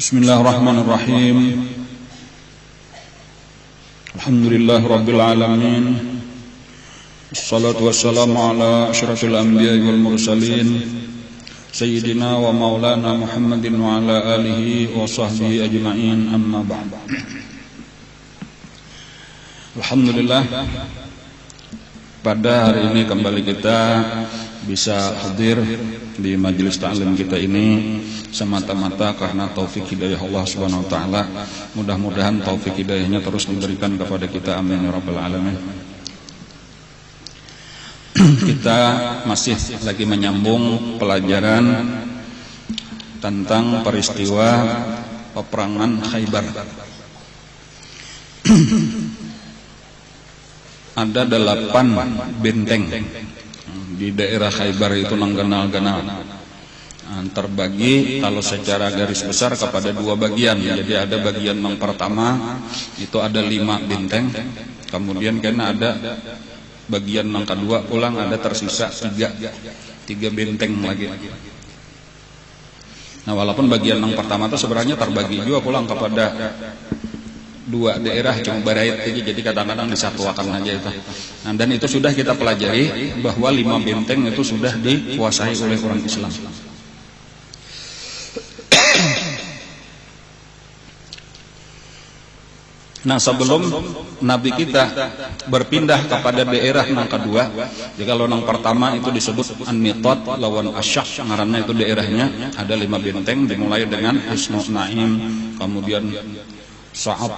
Bismillahirrahmanirrahim. Alhamdulillah rabbil alamin. Wassalatu wassalamu ala asyrafil anbiya'i wal mursalin sayyidina wa maulana Muhammadin wa ala alihi wa sahbihi ajma'in, amma ba'd. Alhamdulillah, pada hari ini kembali kita bisa hadir di majelis ta'lim kita ini semata-mata karena taufik hidayah Allah Subhanahu wa taala. Mudah-mudahan taufik hidayahnya terus diberikan kepada kita, amin ya rabbal alamin. Kita masih lagi menyambung pelajaran tentang peristiwa peperangan Khaybar. Ada 8 benteng di daerah Khaybar itu nanggenal-genal. Terbagi kalau secara garis besar kepada 2 bagian. Jadi ada bagian yang pertama itu ada 5 benteng. Kemudian karena ada bagian yang kedua ulang ada tersisa 3 benteng lagi. Nah, walaupun bagian yang pertama itu sebenarnya terbagi juga pulang kepada 2 daerah, cuma barait aja, jadi kadang-kadang disatuakan aja itu. Nah, dan itu sudah kita pelajari bahwa 5 benteng itu sudah dikuasai oleh orang Islam. Nah, sebelum Nabi kita berpindah kepada daerah yang kedua, jadi kalau yang pertama itu disebut An-Nitat lawan Asyak, ngaranna itu daerahnya ada 5 benteng, dimulai dengan Husnul Naim, kemudian Sa'ad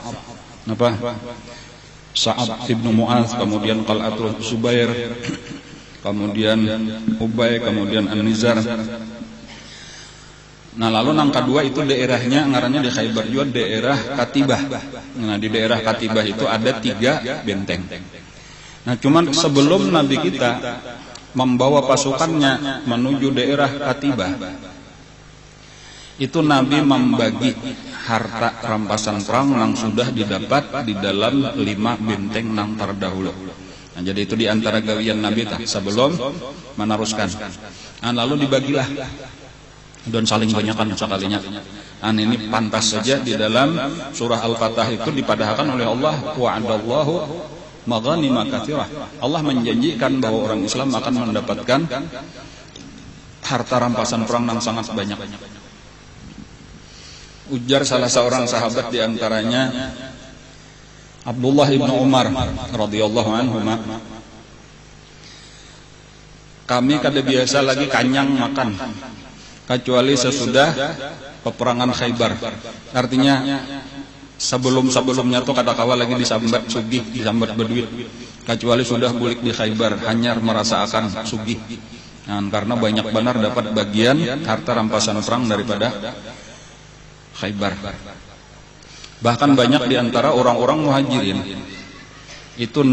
ibnu Mu'az, kemudian Qal'atul Zubair, kemudian Ubay, kemudian An-Nizar. Nah, lalu yang kedua itu daerahnya ngarannya di Khaybar juga daerah Katibah. Nah, di daerah Katibah itu ada 3 benteng. Nah, cuman sebelum Nabi kita membawa pasukannya menuju daerah Katibah, itu Nabi membagi harta rampasan perang yang sudah didapat di dalam 5 benteng yang terdahulu. Nah, jadi itu diantara gawian Nabi sebelum meneruskan. Nah, lalu dibagilah dan saling banyakkan sekalinya. Nah, ini pantas saja di dalam surah Al-Fatah itu dipadahkan oleh Allah, wa'adallahu maghanima katsirah. Allah menjanjikan bahwa orang Islam akan mendapatkan harta rampasan perang yang sangat banyak. Ujar salah seorang sahabat di antaranya Abdullah ibnu Umar radhiyallahu anhu, kami kada biasa lagi kanyang makan kecuali sesudah peperangan Khaybar. Artinya sebelum-sebelumnya tuh kada kawa lagi disambat sugih, disambat berduit, kecuali sudah bulik di Khaybar hanya merasa akan sugih. Nah, karena banyak benar dapat bagian harta rampasan perang daripada Khaybar. Bahkan banyak di antara orang-orang muhajirin itu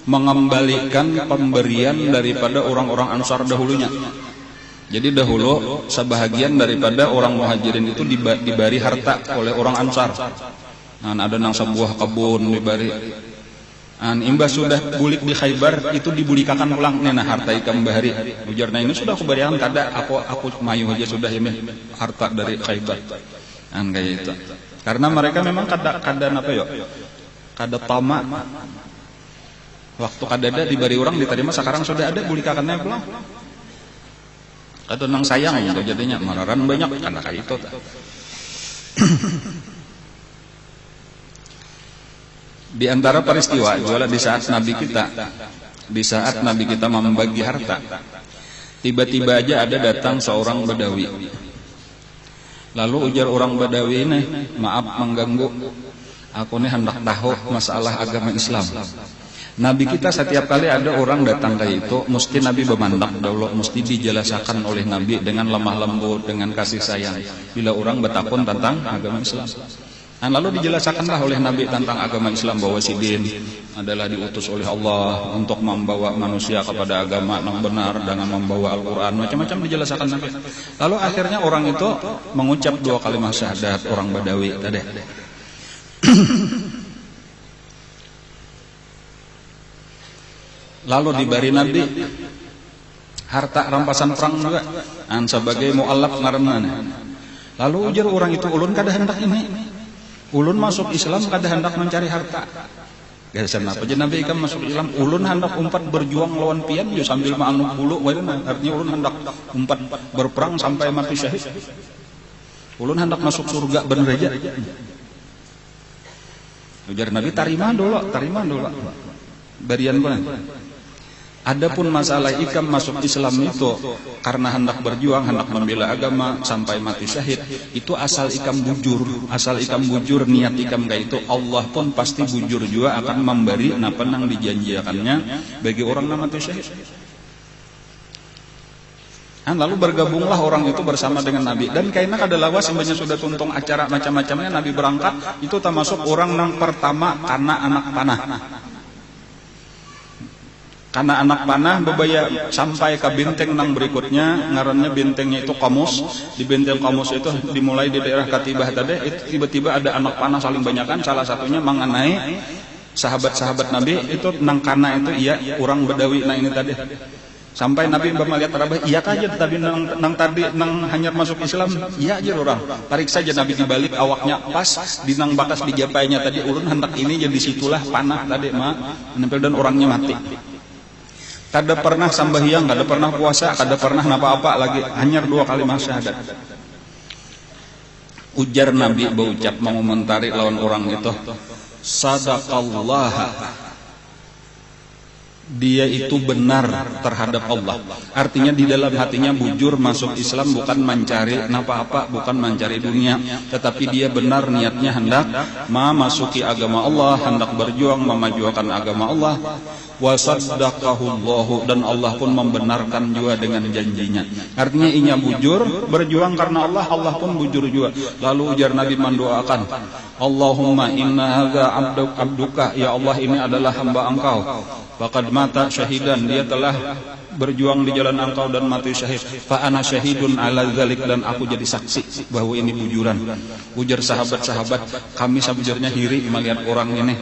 mengembalikan pemberian daripada orang-orang Ansar dahulunya. Jadi dahulu sebahagian daripada orang muhajirin itu diberi harta oleh orang Ansar. Nah, ada nang sebuah kebun diberi. Imbas sudah bulik di Khaybar itu dibulikakan pulang nena harta ikam bahari. Ujarna ini sudah aku berikan kada, aku mayu aja sudah ini harta dari Khaybar. Kayak itu. Karena mereka memang kada apa yo? Kada tamak. Waktu kada ada diberi orang diterima, sekarang sudah ada bulikakannya pulang. Kada nang sayang gitu jadinya mararan banyak karena kayak itu. Di antara peristiwa juga di saat Nabi kita membagi harta, tiba-tiba aja ada datang seorang Badawi. Lalu ujar orang Badawi ini, maaf mengganggu, aku ini hendak tahu masalah agama Islam. Nabi kita setiap kali ada orang datang kayak itu, mesti Nabi memandang dahulu, mesti dijelaskan oleh Nabi dengan lemah lembut, dengan kasih sayang. Bila orang bertakun tentang agama Islam. Dan lalu dijelaskanlah oleh Nabi tentang agama Islam bahwa si din adalah diutus oleh Allah untuk membawa manusia kepada agama yang benar dengan membawa Al-Quran, macam-macam dijelaskan Nabi. Lalu akhirnya orang itu mengucap 2 kalimat syahadat, orang Badawi tadi. Lalu diberi Nabi harta rampasan perang juga sebagai mu'allaf ngaranna. Lalu ujar orang itu, ulun kada hendak ini. Ulun masuk Islam kada hendak mencari harta. Gasan apa aja Nabi ikam masuk Islam, ulun hendak umpat berjuang lawan pian yo sambil maanu bulu, artinya ulun hendak umpat berperang sampai mati syahid. Ulun hendak masuk surga bener aja. Ujar Nabi, tarima dulu. Barian kuna. Adapun masalah ikam masuk Islam itu karena hendak berjuang, hendak membela agama sampai mati syahid, itu asal ikam bujur, niat ikam kayak itu, Allah pun pasti bujur juga akan memberi napa nang dijanjikannya bagi orang yang mati syahid. Lalu bergabunglah orang itu bersama dengan Nabi. Dan kayaknya kada lawas sebenarnya sudah tuntung acara macam-macamnya Nabi berangkat, itu termasuk orang yang pertama karena anak panah. Karena anak panah bebaya sampai ke benteng nang berikutnya, ngarannya bentengnya itu Qamus. Di benteng Qamus itu dimulai di daerah Katibah tadi, itu tiba-tiba ada anak panah saling banyakan, salah satunya mengenai sahabat-sahabat Nabi itu nang kana itu iya orang Badawi nah ini tadi. Sampai Nabi melihat Rabah, iya aja tadi nang hanyar masuk Islam, iya aja orang. Tarik saja Nabi dibalik awaknya pas di nang bakas dijapainya tadi, ulun hendak ini jadi situlah panah tadi menempel dan orangnya mati. Kada pernah sambahyang, kada pernah puasa, kada pernah apa-apa lagi, hanya 2 kalimat syahadat. Ujar Nabi berucap mengomentari lawan orang itu, sadaqallah, dia itu benar terhadap Allah. Artinya di dalam hatinya bujur masuk Islam, bukan mencari apa-apa, bukan mencari dunia, tetapi dia benar niatnya hendak memasuki agama Allah, hendak berjuang memajukan agama Allah. Wasaddaqahullahu, dan Allah pun membenarkan juga dengan janjinya. Artinya inya bujur berjuang karena Allah, Allah pun bujur juga. Lalu ujar Nabi mendoakan, Allahumma inna hadza abduka, ya Allah ini adalah hamba engkau, faqad mata syahidan, dia telah berjuang di jalan engkau dan mati syahid. Fa ana syahidun ala dzalik, dan aku jadi saksi bahwa ini bujuran. Ujar sahabat-sahabat, kami sebujurnya hiri melihat orang ini.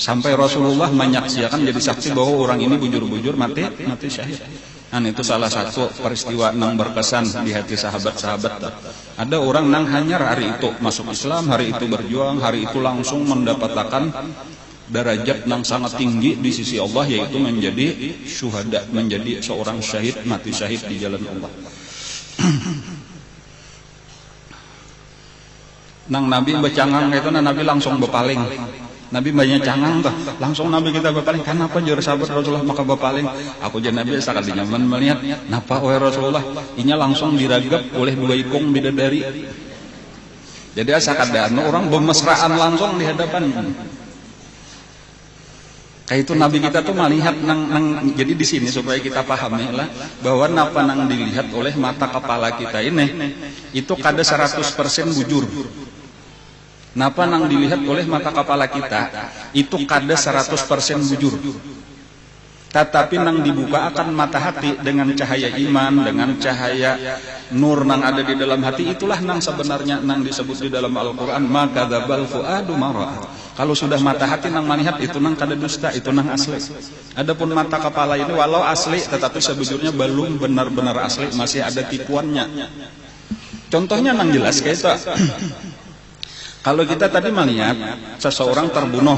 Sampai Rasulullah menyaksikan jadi saksi bahwa orang ini bujur-bujur mati syahid. Dan itu salah satu peristiwa yang berkesan di hati sahabat-sahabat. Ada orang yang hanyar hari itu masuk Islam, hari itu berjuang, hari itu langsung mendapatkan derajat yang sangat tinggi di sisi Allah, yaitu menjadi syuhada, menjadi seorang syahid, mati syahid di jalan Allah. Nang Nabi bercangang itu, Nabi langsung berpaling. Nabi banyak cangang tuh, langsung Nabi kita berpaling. Kenapa jauh sahabat Rasulullah maka berpaling? Aku jadi Nabi sekali di nyaman melihat, napa oleh Rasulullah? Inya langsung diragap oleh 2 ikung bidadari. Jadi asakadaan orang bermesraan langsung di hadapan. Kayak itu Nabi kita tuh melihat jadi di sini supaya kita pahami lah bahwa napa nang dilihat oleh mata kepala kita ini itu kada 100% bujur. Napa nang dilihat oleh mata kepala kita itu kada 100% bujur. Tetapi nang dibuka akan mata hati dengan cahaya iman, dengan cahaya nur nang ada di dalam hati, itulah nang sebenarnya nang disebut di dalam Al-Qur'an makadzabal fuadu mara. Kalau sudah mata hati nang melihat itu nang kada dusta, itu nang asli. Adapun mata kepala ini walau asli tetapi sebujurnya belum benar-benar asli, masih ada tipuannya. Contohnya nang jelas kayak itu. Kalau kita tadi melihat seseorang terbunuh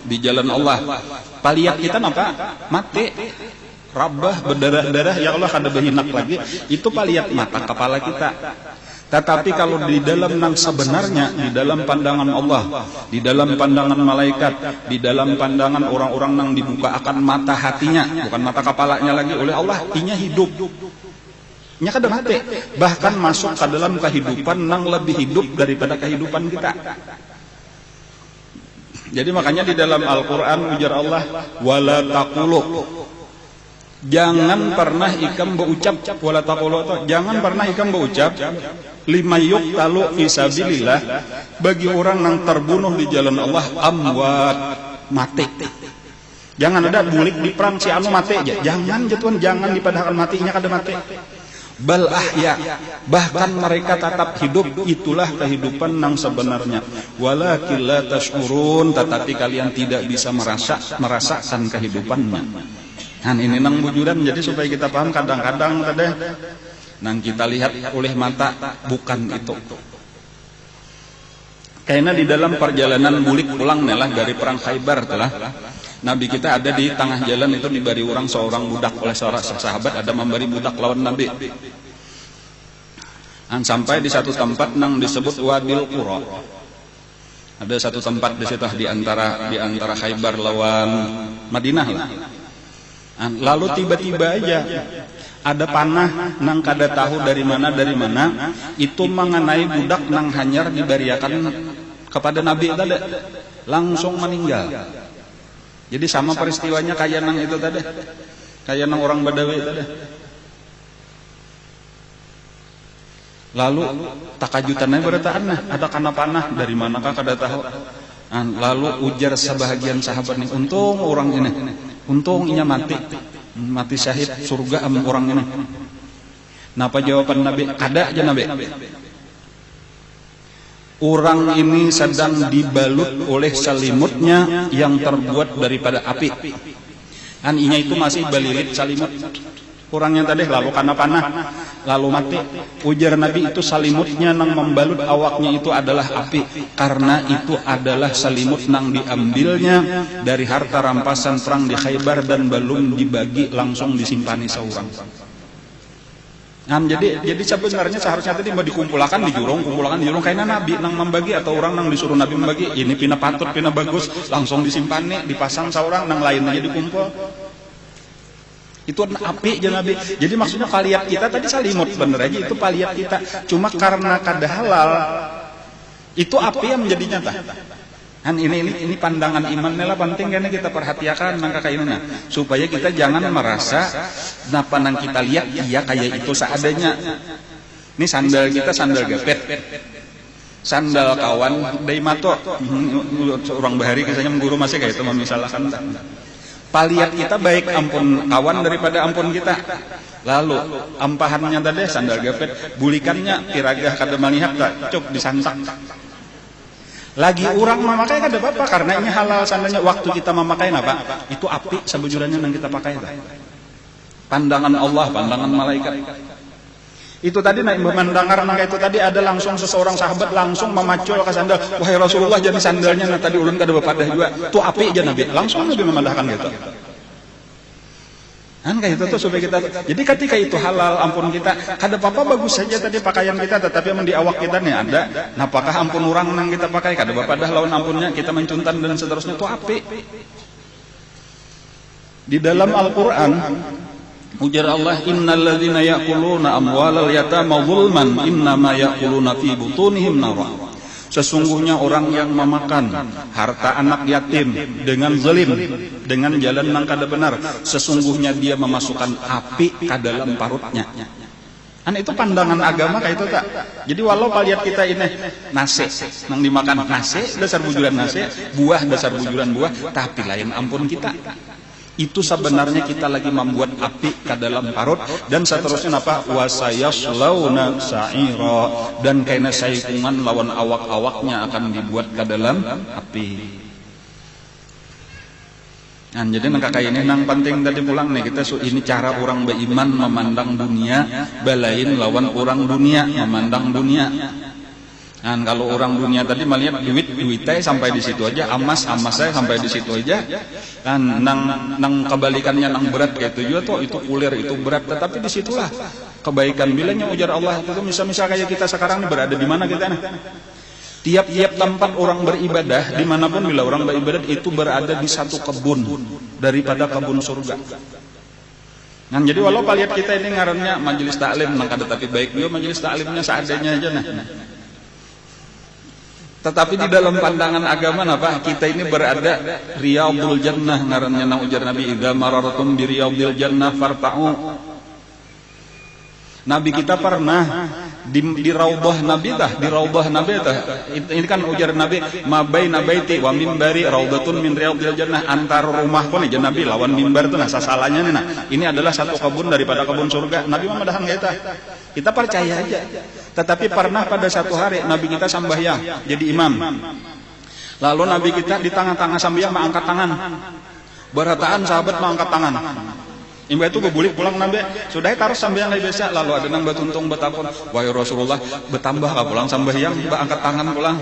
di jalan Allah, palihat kita apa? Mati, rabah, berdarah-darah, ya Allah kada berhinak lagi, itu palihat mata kepala kita. Tetapi kalau di dalam nang sebenarnya, di dalam pandangan Allah, di dalam pandangan malaikat, di dalam pandangan orang-orang nang dibuka akan mata hatinya, bukan mata kepalanya lagi oleh Allah, inya hidup. Nya kada mati, bahkan masuk ke dalam kehidupan nang lebih hidup daripada kehidupan kita. Jadi makanya di dalam Al-Qur'an ujar Allah, wala taqulu, jangan pernah ikam berucap, wala taqulu, jangan pernah ikam berucap lima yuqtalu fisabilillah, bagi orang yang terbunuh di jalan Allah, amwat, mati. Jangan ada bulik di perang si anu mati aja, jangan jatuhan, jangan dipadahkan matinya kada mati. Bal ahya, bahkan mereka tetap hidup, itulah kehidupan yang sebenarnya. Walakin la tashurun, tetapi kalian tidak bisa merasakan kehidupannya. Nah ini nang bujuran, jadi supaya kita paham kadang-kadang tadi nang kita lihat oleh mata bukan itu. Karena di dalam perjalanan bulik pulang nelah dari perang Khaybar telah Nabi kita ada di tengah jalan itu diberi orang seorang budak oleh seorang sahabat ada memberi budak lawan Nabi. Sampai di satu tempat nang disebut Wadil Qura. Ada satu tempat di situ di antara Khaybar lawan Madinah lah. Lalu tiba-tiba aja ada panah nang kada tahu dari mana itu mengenai budak nang hanyar diberiakan kepada Nabi tadi langsung meninggal. Jadi sama peristiwanya kayak nang itu tadi, kayak nang orang Badawi tadi. Lalu takajutannya bertaan ada karena panah dari manakah kada tahu. Lalu ujar sebahagian sahabat nih, untung orang ini, untung inya mati syahid surga am orang ini. Napa jawaban Nabi? Kada aja Nabi. Orang ini sedang dibalut oleh selimutnya yang terbuat daripada api. Inya itu masih balilit selimut. Orangnya tadi lalu karena panah lalu mati. Ujar Nabi itu selimutnya nang membalut awaknya itu adalah api, karena itu adalah selimut nang diambilnya dari harta rampasan perang di Khaybar dan belum dibagi langsung disimpani seorang. Jadi sebenarnya seharusnya tadi mau dikumpulkan di jurung karena Nabi nang membagi atau orang nang disuruh Nabi membagi ini pina patut pina bagus langsung disimpani dipasang seorang nang lain aja dikumpul. Itu api aja Nabi. Jadi maksudnya paliat kita tadi salimut bener aja itu paliat kita. Cuma karena kada halal itu api yang menjadi nyata. Ini pandangan iman lah penting karena kita perhatikan nang kakak ini supaya kita jangan merasa napa nang kita lihat iya kayak itu seadanya. Ini sandal kita sandal gapet. Sandal kawan dari mato orang bahari kisahnya mengguru masih kayak itu misalkan paliat kita baik ampun kawan daripada ampun kita. Lalu ampahannya tadi sandal gapet, bulikannya tiragah kada melihat tak cuk disantak. Lagi orang memakai kada apa-apa karena ini halal sandalnya. Waktu kita memakai apa? Itu api sebujurnya yang kita pakai. Pandangan Allah, pandangan malaikat. Itu tadi mendengar nangka itu tadi ada langsung seseorang sahabat langsung memacul ke sandal. Wahai Rasulullah jadi sandalnya tadi ulun kada bepadah juga. Itu api aja Nabi. Langsung Nabi memandahkan gitu. Kayak itu tuh supaya kita. Jadi ketika itu halal ampun kita, kada apa-apa bagus saja tadi pakaian kita, tetapi emang di awak kita nih ada. Apakah ampun orang nang kita pakai kada bepadah lawan ampunnya kita mencuntan dan seterusnya itu api. Di dalam Al-Qur'an ujar Allah innal ladzina ya'kuluna amwalal yatama zulman innama ya'kuluna fi butunihim nara. Sesungguhnya orang yang memakan harta anak yatim dengan zalim, dengan jalan yang kada benar, sesungguhnya dia memasukkan api ke dalam parutnya. Itu pandangan agama kayak itu tak. Jadi walau paliat kita ini nasi nang dimakan nasi dasar bujuran nasi, buah dasar bujuran buah, tapi lain ampun kita. Itu sebenarnya kita lagi membuat api ke dalam parut dan seterusnya apa wasayaslauna sa'ira dan karena saikungan lawan awak-awaknya akan dibuat ke dalam api. Jadi nang kakak ini nang penting tadi pulang nih kita ini cara orang beriman memandang dunia balain lawan orang dunia memandang dunia. Kalau orang dunia tadi melihat duitnya sampai di situ aja, emas saya sampai di situ aja. Nang kebalikannya nang berat kayak itu juga tuh itu kulir itu berat, tetapi disitulah kebaikan. Bilangnya ujar Allah itu misal kayak kita sekarang nih berada di mana kita nih? Tiap-tiap tempat orang beribadah dimanapun bila orang beribadah itu berada di satu kebun daripada kebun surga. Jadi walau lihat kita ini ngarannya majelis taklim, maka tetapi baik dia majelis taklimnya seadanya aja nah. Tetapi di dalam pandangan agama apa? Kita ini berada riyadul jannah ngarannya nang ujar Nabi idza marartum bi riyadil jannah farta'u. Nabi kita pernah di raudhah Nabi tah, di raudhah Nabi tah. Ini kan ujar Nabi ma baina baiti wa minbari raudhatun min riyadil jannah, antara rumah pun aja Nabi lawan mimbar tuh nah sasalanya nih nah. Ini adalah satu kebun daripada kebun surga. Nabi memadahan kita. Kita percaya aja. Tetapi pernah pada satu hari Nabi kita sambahyang jadi imam. Lalu Nabi kita di tengah-tengah sambahyang mengangkat tangan. Berataan sahabat mengangkat tangan. Imba itu bebulik pulang Nabi. Sudah taruh sambahyang lagi biasa. Lalu ada nang batuntung batakon, wahai Rasulullah, bertambah ka pulang sambahyang, mbak angkat tangan pulang.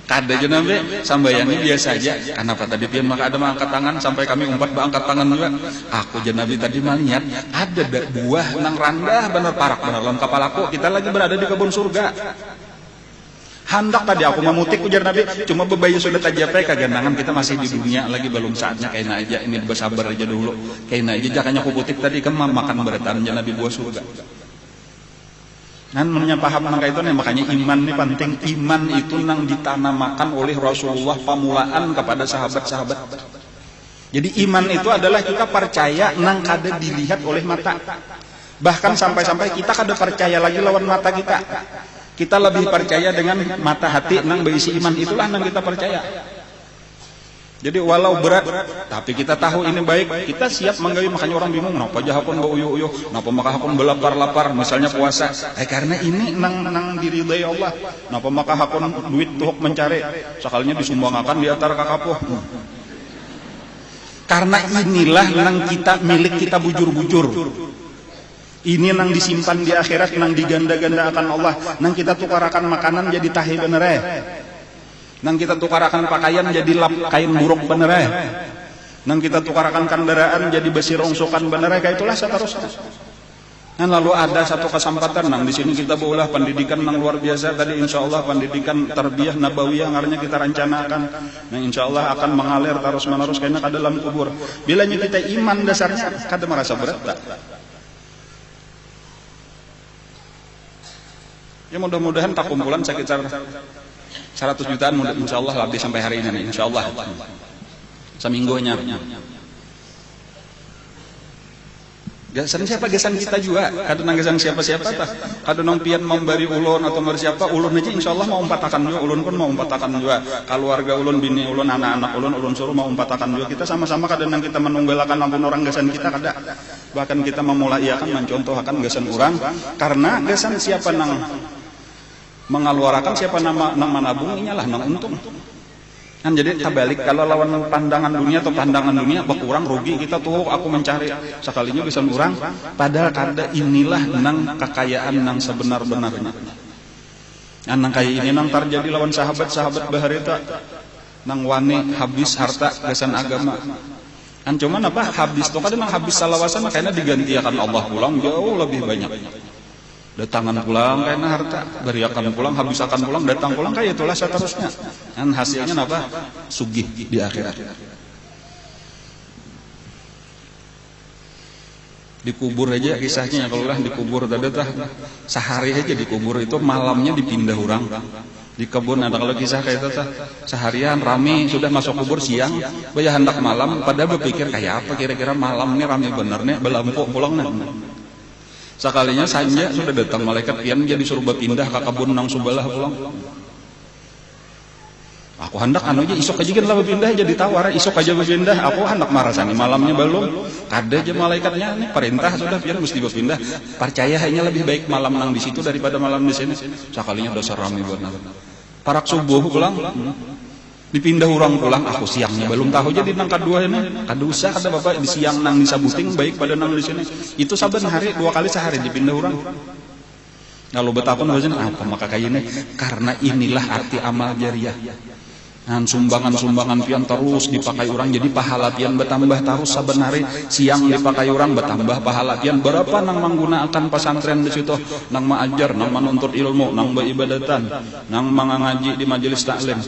Kada aja nabi sambayangnya biasa aja. Kenapa tadi pian maka ada angkat tangan sampai kami umpat angkat tangan juga. Aku aja nabi tadi melihat ada buah nang randah bener parak bener dalam kepalaku. Kita lagi berada di kebun surga. Hendak tadi aku memutik ujar nabi, cuma bebayu sudah tajapai kagandangan kita masih di dunia lagi belum saatnya kaina aja ini bersabar aja dulu. Kaina aja jakanya aku putik tadi kemam makan beratan nabi buah surga. Nan mennya paham nang itu nih makanya iman ini penting. Iman itu nang ditanamakan oleh Rasulullah pamulaan kepada sahabat-sahabat. Jadi iman itu adalah kita percaya nang kada dilihat oleh mata. Bahkan sampai-sampai kita kada percaya lagi lawan mata kita. Kita lebih percaya dengan mata hati nang berisi iman itulah nang kita percaya. Jadi walau berat, tapi kita tahu ini baik, kita siap menggawi. Makanya orang bingung, kenapa aja hakun beuyuh-uyuh, kenapa maka hakun belapar-lapar, misalnya puasa. Karena ini nang diridai Allah. Kenapa maka hakun duit tuhuk mencari, sekalinya disumbangkan di antara kakapuh. Karena inilah nang kita milik kita bujur-bujur. Ini nang disimpan di akhirat, nang diganda-ganda akan Allah, nang kita tukarakan makanan jadi tahi bener nang kita tukarakan pakaian jadi lap kain buruk bener nang kita tukarakan kendaraan jadi besi rongsokan bener kayak itulah seterusnya. Nah lalu ada satu kesempatan nang di sini kita boleh pendidikan nang luar biasa tadi insyaallah pendidikan tarbiyah nabawiyah ngarnya kita rencanakan. Nah insyaallah akan mengalir terus menerus kayaknya ke dalam kubur. Bilanya kita iman dasarnya kada merasa berat tak? Ya mudah-mudahan tak kumpulan sekitar 100 jutaan insyaallah habis sampai hari ini insyaallah. Seminggunya. Gasan siapa gasan kita juga. Kada nang gasan siapa-siapa tah. Kada nang pian memberi ulun atau memberi siapa ulun aja insyaallah mau umpatakan juga ulun pun mau umpatakan juga. Keluarga ulun bini ulun anak-anak ulun suruh mau umpatakan juga. Kita sama-sama kada nang kita menunggalakan ampun orang gasan kita kada. Bahkan kita memulaiakan mencontohkan gasan orang karena gasan siapa nang mengeluarkan siapa nama nang menabung inyalah nang untung kan. Jadi terbalik kalau lawan pandangan dunia atau pandangan dunia berkurang rugi kita tuh aku mencari sekalinya bisa kurang padahal kada inilah nang kekayaan nang sebenar-benarnya. Nang kayak ini nang terjadi lawan sahabat-sahabat baharita nang wani habis harta gasan agama kan cuman apa habis tuh kadang nang habis salawasan kayaknya digantikan Allah pulang jauh lebih banyak. Datangan pulang karena harta, beriakan pulang, habisakan pulang, datang pulang kayak itulah seterusnya. Dan hasilnya apa? Sugih di akhirat. Dikubur aja kisahnya kalau lah dikubur tadi tah sehari aja dikubur itu malamnya dipindah orang. Di kebun ada kalau kisah kayak itu tah seharian rame sudah masuk kubur siang, bayar hendak malam pada berpikir kayak apa kira-kira malam ini rame benernya belampu pulang nah. Sekalinya saja sudah datang malaikat pian jadi suruh berpindah ke kebun nang subalah pulang. Aku hendak anu aja isok aja kan lah berpindah jadi tawar isok aja berpindah. Aku hendak marah sani malamnya belum. Ada aja malaikatnya nih perintah sudah pian mesti berpindah. Percaya hanya lebih baik malam nang di situ daripada malam di sini. Sekalinya dosa rame benar. Parak subuh pulang. Dipindah orang pulang aku siangnya belum tahu jadi nang kedua ini kada usah kata bapak di siang nang disabuting baik pada nang di sini itu saben hari 2 kali sehari dipindah orang lalu betapun wajahnya apa maka kayak ini karena inilah arti amal jariah dan sumbangan-sumbangan pian terus dipakai orang jadi pahala pian bertambah terus saben hari siang dipakai orang bertambah pahala pian berapa nang menggunakan pesantren di situ nang mengajar nang menuntut ilmu nang beribadatan nang mengaji di majelis taklim.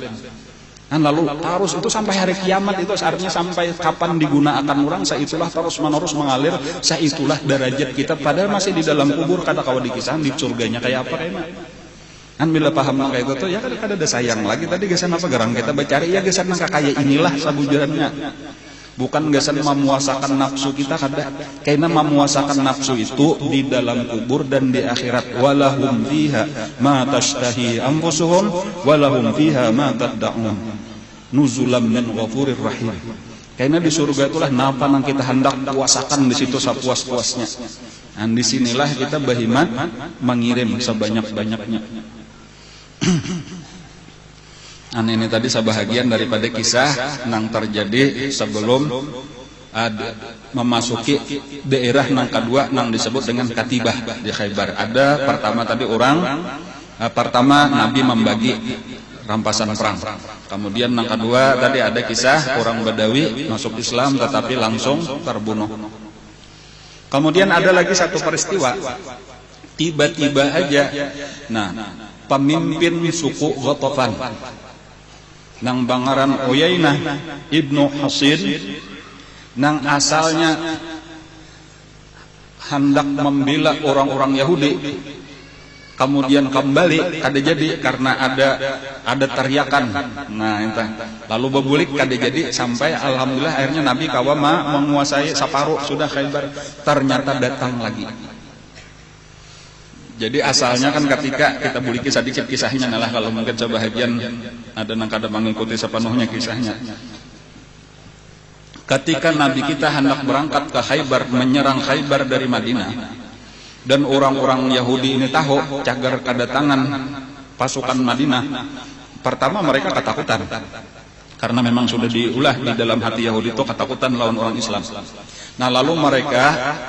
Dan lalu terus itu sampai hari kiamat itu artinya sampai kapan digunakan orang saitulah terus menerus mengalir saitulah derajat kita padahal masih di dalam kubur kata kawan dikisah di surganya kayak apa kayaknya kan bila paham kayak itu tuh ya kan ada sayang lagi tadi gasan apa gerang kita bercari ya gasan nang kayak inilah sabujurannya bukan gasan memuasakan nafsu kita kada karena memuasakan nafsu itu di dalam kubur dan di akhirat walahum fiha ma tashtahi anfusuhum walahum fiha ma tad'un nuzulam min ghafurir rahim. Karena di surga itulah napa nang kita hendak puasakan di situ sepuas-puasnya. Dan di sinilah kita bahimat mengirim sebanyak-banyaknya. Ini tadi sebahagian daripada kisah nang terjadi sebelum memasuki daerah nang kedua nang disebut dengan Katibah di Khaybar. Ada pertama tadi orang pertama Nabi membagi rampasan perang. Kemudian yang kedua tadi ada kisah orang Badawi masuk Islam tetapi langsung terbunuh. Kemudian ada lagi satu peristiwa, tiba-tiba aja, nah pemimpin suku Ghatafan, nang bangaran Uyainah ibnu Hasin, nang asalnya hendak membela orang-orang Yahudi, kemudian kembali kada jadi karena ada teriakan. Nah, entah. Lalu bebulik kada jadi sampai alhamdulillah akhirnya Nabi kawama menguasai separuh sudah Khaybar, ternyata datang lagi. Jadi asalnya kan ketika kita buliki sedikit kisahnya nalah kalau mungkin sebahagian ada nang kada mengikuti sepenuhnya kisahnya. Ketika Nabi kita hendak berangkat ke Khaybar, menyerang Khaybar dari Madinah, dan orang-orang Yahudi ini tahu cagar kedatangan pasukan Madinah, pertama mereka ketakutan karena memang sudah diulah di dalam hati Yahudi itu ketakutan lawan orang Islam. Nah lalu mereka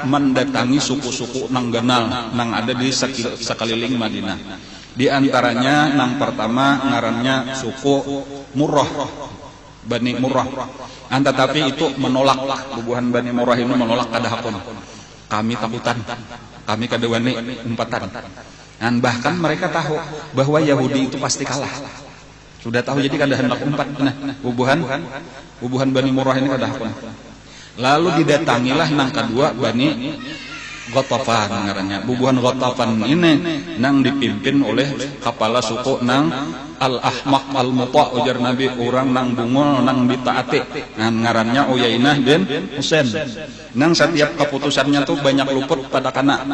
mendatangi suku-suku nang genal nang ada di sekeliling Madinah. Di antaranya nang pertama ngarannya suku Murrah, Bani Murrah. Tetapi itu menolak, bubuhan Bani Murrah ini menolak kada hakun. Kami takutan, kami kada wani umpatan. Dan bahkan mereka tahu bahwa Yahudi itu pasti kalah. Sudah tahu jadi kada hendak umpat. Nah, bubuhan Bani Murrah ini kada hakun. Lalu didatangilah nang kedua Bani Ghatafan ngarannya. Bubuhan Ghatafan ini nang dipimpin oleh kepala suku nang Al-Ahmaq Al-Muta, ujar Nabi, orang nang bungul nang ditaati. Nah, ngarannya Uyainah bin Husain. Nang setiap keputusannya tuh banyak luput pada kana.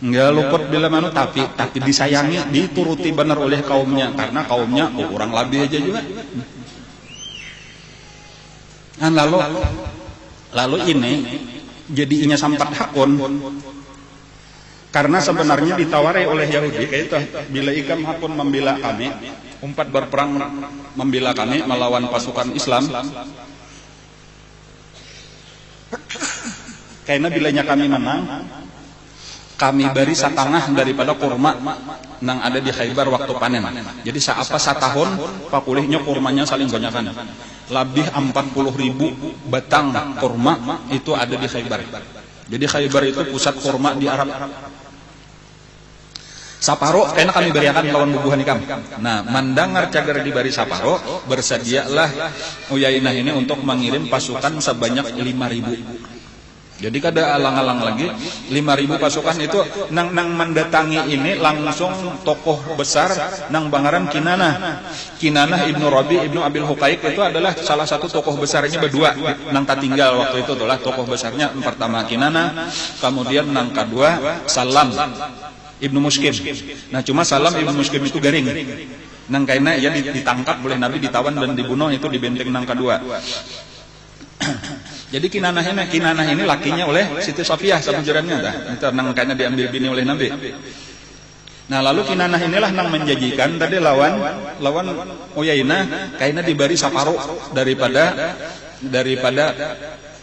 Enggak luput bila mana tapi disayangi, dituruti benar oleh kaumnya karena kaumnya orang labih aja juga. Nah, lalu ini jadinya sampat hakun karena sebenarnya ditawari oleh Yahudi kayak itu, bila ikam hakun membela kami, umpat berperang membela kami melawan pasukan Islam, karena bilanya kami menang, kami beri setengah daripada kurma nang ada di Khaybar waktu panen. Jadi saapa satahun pakulihnya kurmanya saling banyakan. Lebih 40.000 batang kurma itu ada di Khaybar. Jadi Khaybar itu pusat kurma di Arab. Saparo karena kami beriakan lawan bubuhan ikam. Nah, mendengar cagar diberi saparo, bersedialah Uyainah ini untuk mengirim pasukan sebanyak 5.000. Jadi kada alang-alang lagi 5.000 pasukan itu nang mendatangi ini langsung tokoh besar nang bangaran Kinanah ibnu Rabi ibnu Abil Huqaiq itu adalah salah satu tokoh besarnya berdua nang tinggal waktu itu itulah tokoh besarnya. Pertama Kinanah, kemudian nang kedua Salam ibnu Muskim. Nah cuma Salam ibnu Muskim itu garing. Nang kaina ya ditangkap oleh Nabi, ditawan dan dibunuh itu di benteng nang kedua. Jadi Kinanah ini lakinya oleh Siti Sofiyah sebujurannya dah. Itu nang kaina diambil bini oleh Nabi. Nah lalu Kinanah inilah nang menjanjikan tadi lawan Uyainah kaina diberi separuh daripada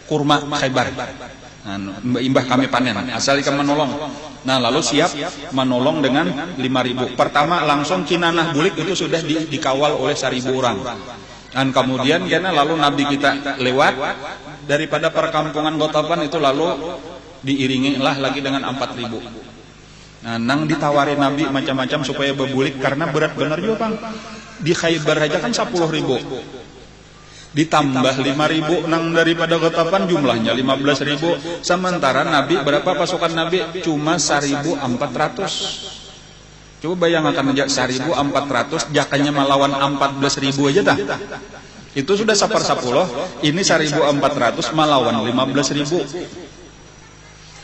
kurma Khaybar. Nah, imbah kami panen, asal ikam menolong. Nah lalu siap menolong dengan 5.000. Pertama langsung Kinanah bulik itu sudah dikawal oleh 1.000 orang. Dan kemudian karena lalu Nabi kita lewat daripada perkampungan Ghatafan itu lalu diiringi lah lagi dengan 4.000. Nah, nang ditawari Nabi macam-macam supaya berbulik karena berat benar juga Bang. Di Khaybar aja kan 10.000. Ditambah 5.000 nang daripada Ghatafan jumlahnya 15.000. Sementara Nabi berapa pasukan Nabi? Cuma 1.400. Coba bayangkan aja 1.400 jakanya melawan 14.000 aja dah. Itu sudah 1/10, ini 1.400 melawan 15.000.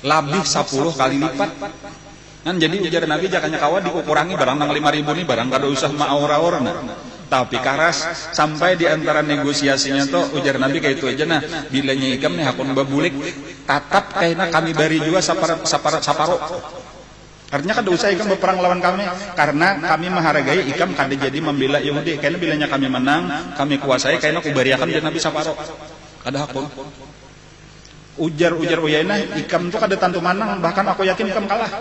Lebih 10 kali lipat. Kan jadi ujar Nabi jakanya kawan dikurangi barang nang 5.000 nih barang kada usah maura-ora nah. Tapi karas sampai di antara negosiasinya tuh ujar Nabi kayak itu aja nah. Bilanya ikam nih hakun babulik tatap kayaknya kami bari juga saparo. Artinya kada usah ikam berperang lawan kami karena kami menghargai ikam kada jadi membela Yahudi. Karena bilanya kami menang, kami kuasai karena kubariakan jadi Nabi saparo. Kada hakun. Ujar Uyainah ikam tuh kada tantu menang, bahkan aku yakin ikam kalah.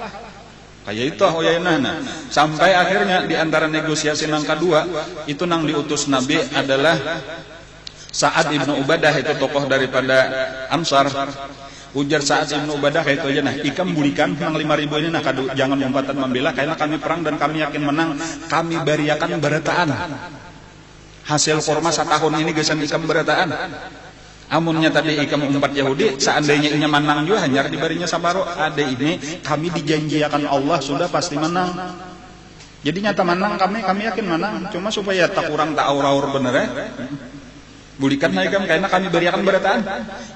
kayak itu Uyainah. Nah, sampai akhirnya di antara negosiasi nang kedua itu nang diutus Nabi adalah Sa'ad ibnu Ubadah, itu tokoh daripada Ansar. Ujar Sa'ad ibnu Ubadah kayak itu aja, nah ikam bulikan nang 5.000 ini, nah kadu jangan lompatan membela karena kami perang dan kami yakin menang, kami bariakan berataan hasil korma setahun ini gesan ikam berataan. Amunnya tadi ikam 4 Yahudi, seandainya inya menang juga hanyar dibarinya sabaro, ada ini kami dijanjikan Allah sudah pasti menang. Jadi nyata menang, kami yakin menang, cuma supaya tak kurang tak aur-aur bener ya. Bulikan ikam karena kami beriakan berataan.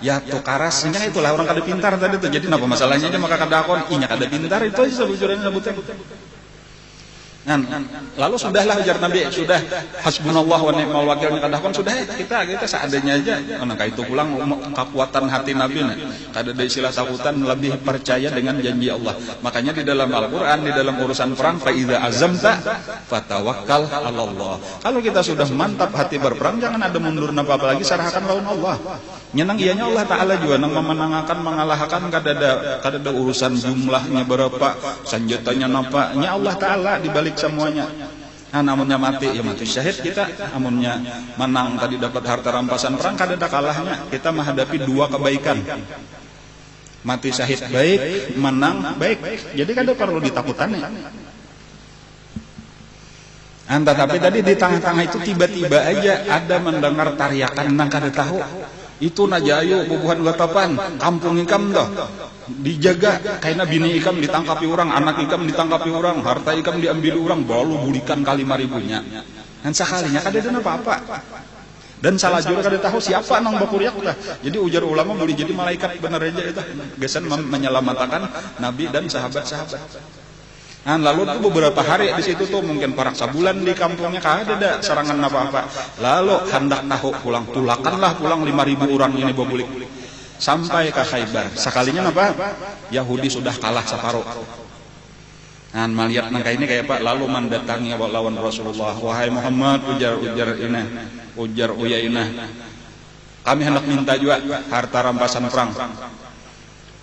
Ya tuh karasnya itulah orang kada pintar tadi tuh. Jadi apa masalahnya aja maka kada akon, inya kada pintar itu aja sebujurnya sebutnya. Lalu sudahlah ujar Nabi, sudah hasbunallah wa ni'mal wakil, kadahkan sudah kita seadanya aja. Maka itu pulang kekuatan hati Nabi nih. Kada ada istilah takutan, lebih percaya dengan janji Allah. Makanya di dalam Al-Qur'an, di dalam urusan perang, fa idza azamta fatawakkal 'ala Allah. Kalau kita sudah mantap hati berperang, jangan ada mundur apa-apa lagi, serahkan lawan Allah. Nyenang ianya Allah Ta'ala juga nang memenangkan, mengalahkan, kada ada urusan jumlahnya berapa, senjatanya napanya Allah Ta'ala dibalik semuanya. Nah, namunnya mati ya mati syahid kita, amunnya menang tadi dapat harta rampasan perang, kada ada kalahnya. Kita menghadapi dua kebaikan, mati syahid baik, menang baik, jadi kada perlu ditakutan ya. Tapi tadi di tengah-tengah itu tiba-tiba aja ada mendengar tariakan nang kada tahu. Itu najayu bubuhan gatapan, kampung ikam dah dijaga, karena bini ikam ditangkapi orang, anak ikam ditangkapi orang, harta ikam diambil orang, baru bulikan kali 5.000-nya. Dan sekalinya kada ada apa-apa. Dan salah juga kada tahu siapa nang bakuriak dah. Jadi ujar ulama boleh jadi malaikat bener aja itu. Gesan menyelamatkan Nabi dan sahabat-sahabat. Nah, lalu itu beberapa hari di situ tuh mungkin parak sabulan di kampungnya kada ada serangan apa-apa. Lalu hendak tahu pulang, tulakanlah pulang 5.000 orang ini bobulik sampai ke Khaybar. Sekalinya apa? Yahudi sudah kalah separuh. Nah, melihat nangka ini kayak Pak, lalu mendatangi lawan Rasulullah. Wahai Muhammad, ujar Uyainah, kami hendak minta juga harta rampasan perang.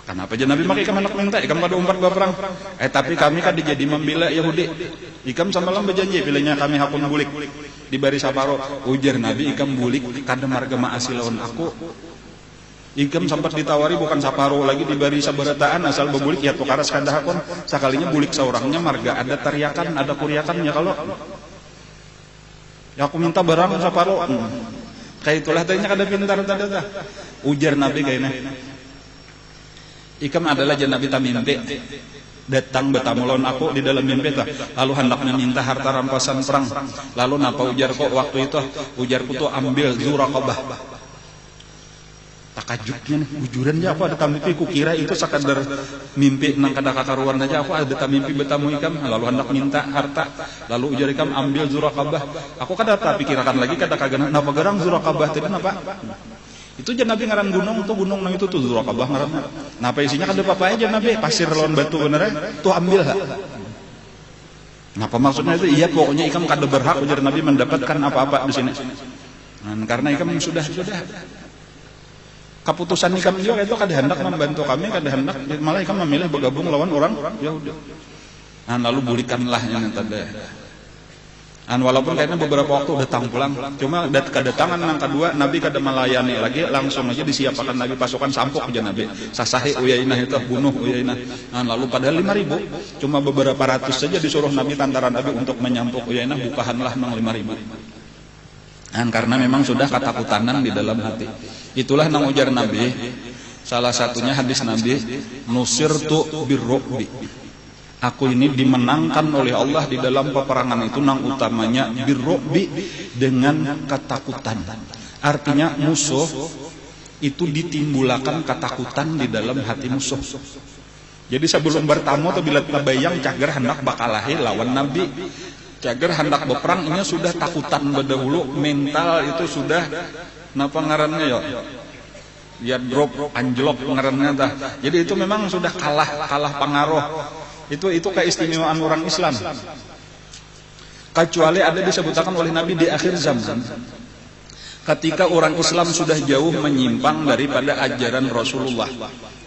Kenapa aja Nabi maka ikam hendak minta, ikam kada umpat berperang. Tapi kami kan dijadi membela Yahudi. Ikam samalam berjanji bilanya kami hakun bulik dibari saparo. Ujar Nabi, ikam bulik kada marga maasi lawan aku. Ikam sempat ditawari bukan saparo lagi dibari sabarataan asal bebulik ya tukaras kada hakun. Sekalinya bulik seorangnya marga ada teriakan, ada kuriakannya kalau ya aku minta barang saparo. Kayak itulah tadinya kada pintar tadi. Ujar Nabi kayaknya. Ikam adalah Nabi tamimpi datang bertamu lawan aku di dalam mimpi tuh. Lalu hendak meminta harta rampasan perang. Lalu napa ujarku waktu itu? Ujarku tuh ambil Zuraqabah. Takajubnya nih, ujuran aja aku ada tamimpi. Kukira itu sekadar mimpi nang kada kakaruan aja. Aku ada tamimpi bertamu ikam. Lalu hendak minta harta. Lalu ujar ikam ambil Zuraqabah. Aku kada tak pikirkan lagi kada kagana. Napa garang Zuraqabah tadi napa? Itu aja Nabi ngaran gunung nang itu tuh Zuraqabah ngaran. Nah apa isinya kada apa-apa aja Nabi, pasir lawan batu bener tuh ambil ha. Nah apa maksudnya itu? Iya pokoknya ikam kada berhak ujar Nabi mendapatkan apa-apa di sini. Nah, karena ikam sudah keputusan ikam juga itu kada hendak membantu kami, kada hendak malah ikam memilih bergabung lawan orang Yahudi. Nah lalu bulikanlah yang tadi. Walaupun kayaknya beberapa waktu datang pulang, cuma kedatangan yang kedua Nabi kada melayani lagi, langsung aja disiapkan Nabi pasukan sampuk aja Nabi. Sasahi Uyainah itu bunuh Uyainah. Lalu padahal 5.000, cuma beberapa ratus saja disuruh Nabi tantaran Nabi untuk menyampuk Uyainah, bukahanlah nang 5.000. Karena memang sudah ketakutanan di dalam hati. Itulah nang ujar Nabi. Salah satunya hadis Nabi, nusirtu birru'bi. Aku ini dimenangkan oleh Allah di dalam peperangan itu nang utamanya birru'bi dengan ketakutan. Artinya musuh itu ditimbulkan ketakutan di dalam hati musuh. Jadi sebelum bertamu atau bila tabayang cager hendak bakalahi lawan Nabi, cager hendak berperang ini sudah takutan berdahulu, mental itu sudah napa ngarannya ya drop anjlok ngarannya dah. Jadi itu memang sudah kalah pengaruh. Itu keistimewaan orang Islam. Kecuali ada disebutkan oleh Nabi di akhir zaman. ketika orang Islam sudah jauh menyimpang daripada ajaran Rasulullah.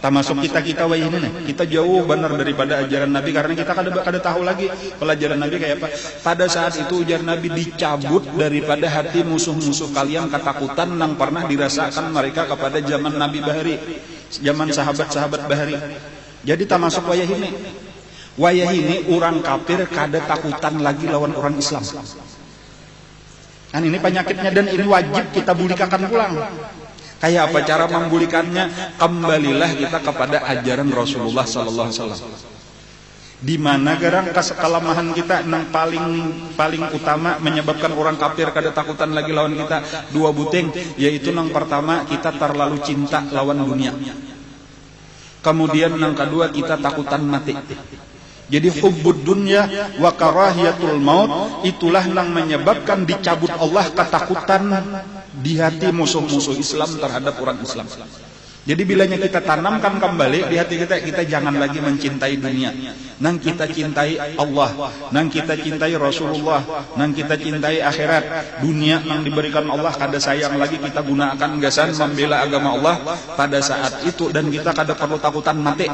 Termasuk kita ini nih, kita jauh benar daripada ajaran Nabi karena kita kada tahu lagi pelajaran Nabi kayak apa. Pada saat itu ujar Nabi, dicabut daripada hati musuh-musuh kalian ketakutan yang pernah dirasakan mereka kepada zaman Nabi Bahari, zaman sahabat-sahabat Bahari. Jadi termasuk wayah ini orang kafir kada takutan lagi lawan orang Islam. Kan ini penyakitnya dan ini wajib kita bulikakan pulang. Kayak apa cara membulikannya? Kembalilah kita kepada ajaran Rasulullah sallallahu alaihi wasallam. Di mana garang kelemahan kita yang paling utama menyebabkan orang kafir kada takutan lagi lawan kita, dua buting, yaitu yang pertama kita terlalu cinta lawan dunia. Kemudian yang kedua kita takutan mati. Jadi hubbud dunya wa karahiyatul maut itulah yang menyebabkan dicabut Allah ketakutan di hati musuh-musuh Islam terhadap orang Islam. Jadi bilanya kita tanamkan kembali di hati kita jangan lagi mencintai dunia. Nang kita cintai Allah, nang kita cintai Rasulullah, nang kita cintai akhirat. Dunia yang diberikan Allah kada sayang lagi kita gunakan gasan membela agama Allah pada saat itu, dan kita kada perlu takutan mati.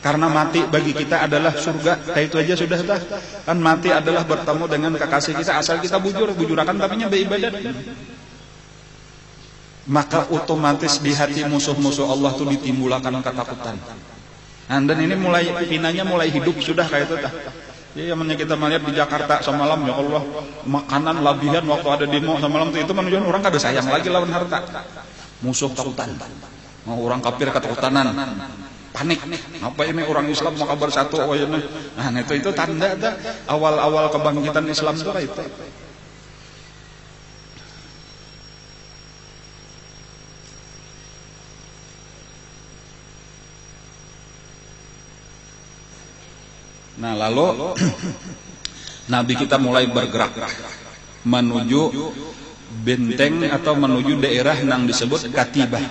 Karena mati bagi kita adalah surga. Kayak itu aja sudah. Kan mati adalah bertemu dengan kekasih kita asal kita bujurakan tapi beribadat. Maka otomatis di hati musuh-musuh Allah itu ditimbulkan ketakutan. Dan ini pinanya mulai hidup sudah kayak itu. Ya namanya kita melihat di Jakarta semalam, ya Allah, makanan labihan waktu ada demo semalam itu menunjukkan orang kada sayang lagi lawan harta. Musuh takutan. Mau orang kafir ketakutanan. Panik. Apa ini orang Islam mau kabar satu? Nah itu tanda awal-awal kebangkitan Islam itu kayak itu. Nah lalu Nabi kita mulai bergerak menuju benteng atau menuju daerah yang disebut Katibah.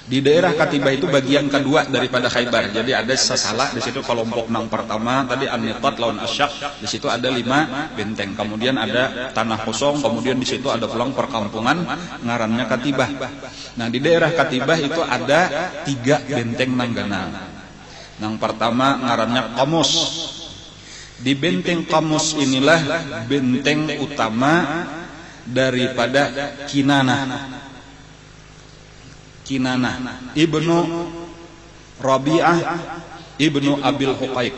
Di daerah Katibah itu bagian kedua daripada Khaybar. Jadi ada Sasala di situ kelompok yang pertama, tadi An-Nitat lawan Asyak, di situ ada 5 benteng. Kemudian ada tanah kosong, kemudian di situ ada pulang perkampungan ngarannya Katibah. Nah, di daerah Katibah itu ada 3 benteng nanggana. Yang pertama ngarannya Qamus. Di benteng Qamus inilah benteng utama daripada Kinanah ibnu Rabi'ah ibnu Abil Huqaiq,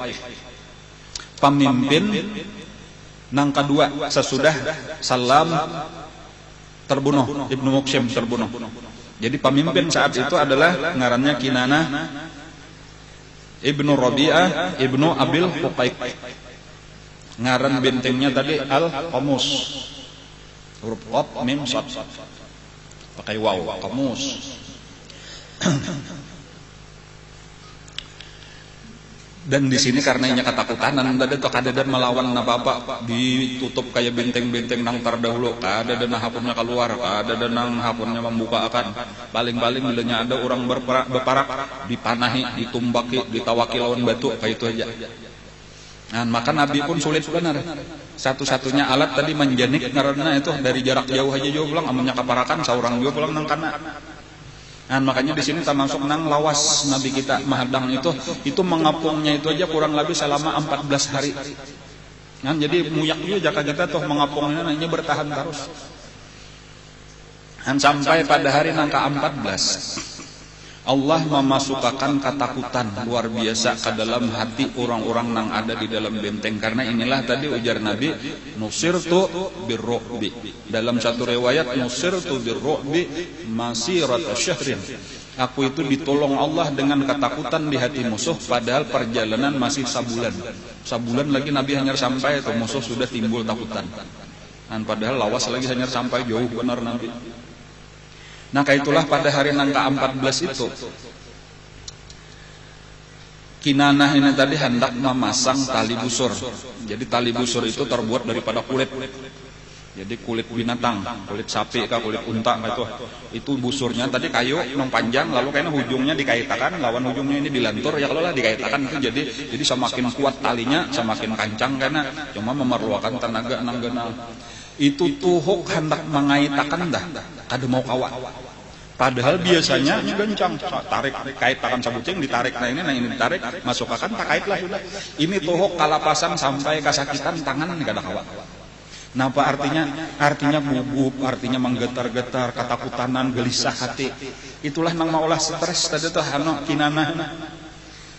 pemimpin nang kedua sesudah Salam terbunuh, Ibnu Muqsim terbunuh. Jadi pemimpin saat itu adalah ngarannya Kinanah ibnu Rabi'ah ibnu Abil Huqaiq. Ngaran bentengnya tadi Al-Qamus, huruf qaf mim sad pakai waw, Qamus. Dan di sini karena inya ketakutan, ada tuh kada melawan apa-apa, ditutup kayak benteng-benteng nang terdahulu, kada ada hapunnya keluar, kada ada nang hapunnya membuka akan. Paling-paling bilanya ada orang berparak, dipanahi, ditumbaki, ditawaki lawan batu, kayak itu aja. Nah, maka Nabi pun sulit benar. Satu-satunya alat tadi menjanik karena itu dari jarak jauh aja juga pulang, amunnya kaparakan seorang juga pulang nang kana. Nah, makanya di sini termasuk nang lawas Nabi kita Mahadang itu mengapungnya itu aja kurang lebih selama 14 hari. Nah, jadi muyak juga jaka kita tuh mengapungnya hanya bertahan terus. Dan sampai pada hari nang ke-14 Allah memasukkan ketakutan luar biasa ke dalam hati orang-orang yang ada di dalam benteng. Karena inilah tadi ujar Nabi, nusirtu birru'bi. Dalam satu riwayat, nusirtu birru'bi masirat syahrin. Aku itu ditolong Allah dengan ketakutan di hati musuh, padahal perjalanan masih sabulan. Sabulan lagi Nabi hanya sampai, itu musuh sudah timbul takutan. Dan padahal lawas lagi hanya sampai jauh benar Nabi. Nah, itulah pada hari nang ke-14 itu Kinanah ini tadi hendak memasang tali busur. Jadi tali busur itu terbuat daripada kulit. Jadi kulit binatang, kulit sapi kah, kulit unta itu busurnya tadi kayu nang panjang, lalu kayaknya ujungnya dikaitakan, lawan ujungnya ini dilantur ya, kalau lah dikaitakan itu jadi semakin kuat talinya, semakin kencang karena cuma memerlukan tenaga nang genal. Itu tuhuk hendak mengaitakan dah kada mau kawa. Padahal biasanya gencang, tarik kait tangan sabucing ditarik, nah ini ditarik masuk akan tak kait lah sudah. Ini tuhuk kalapasan sampai kesakitan tangan kada kawa. Napa artinya? Artinya gugup, artinya menggetar-getar, ketakutan, gelisah hati. Itulah nang maulah stres tadi tuh anu kinana.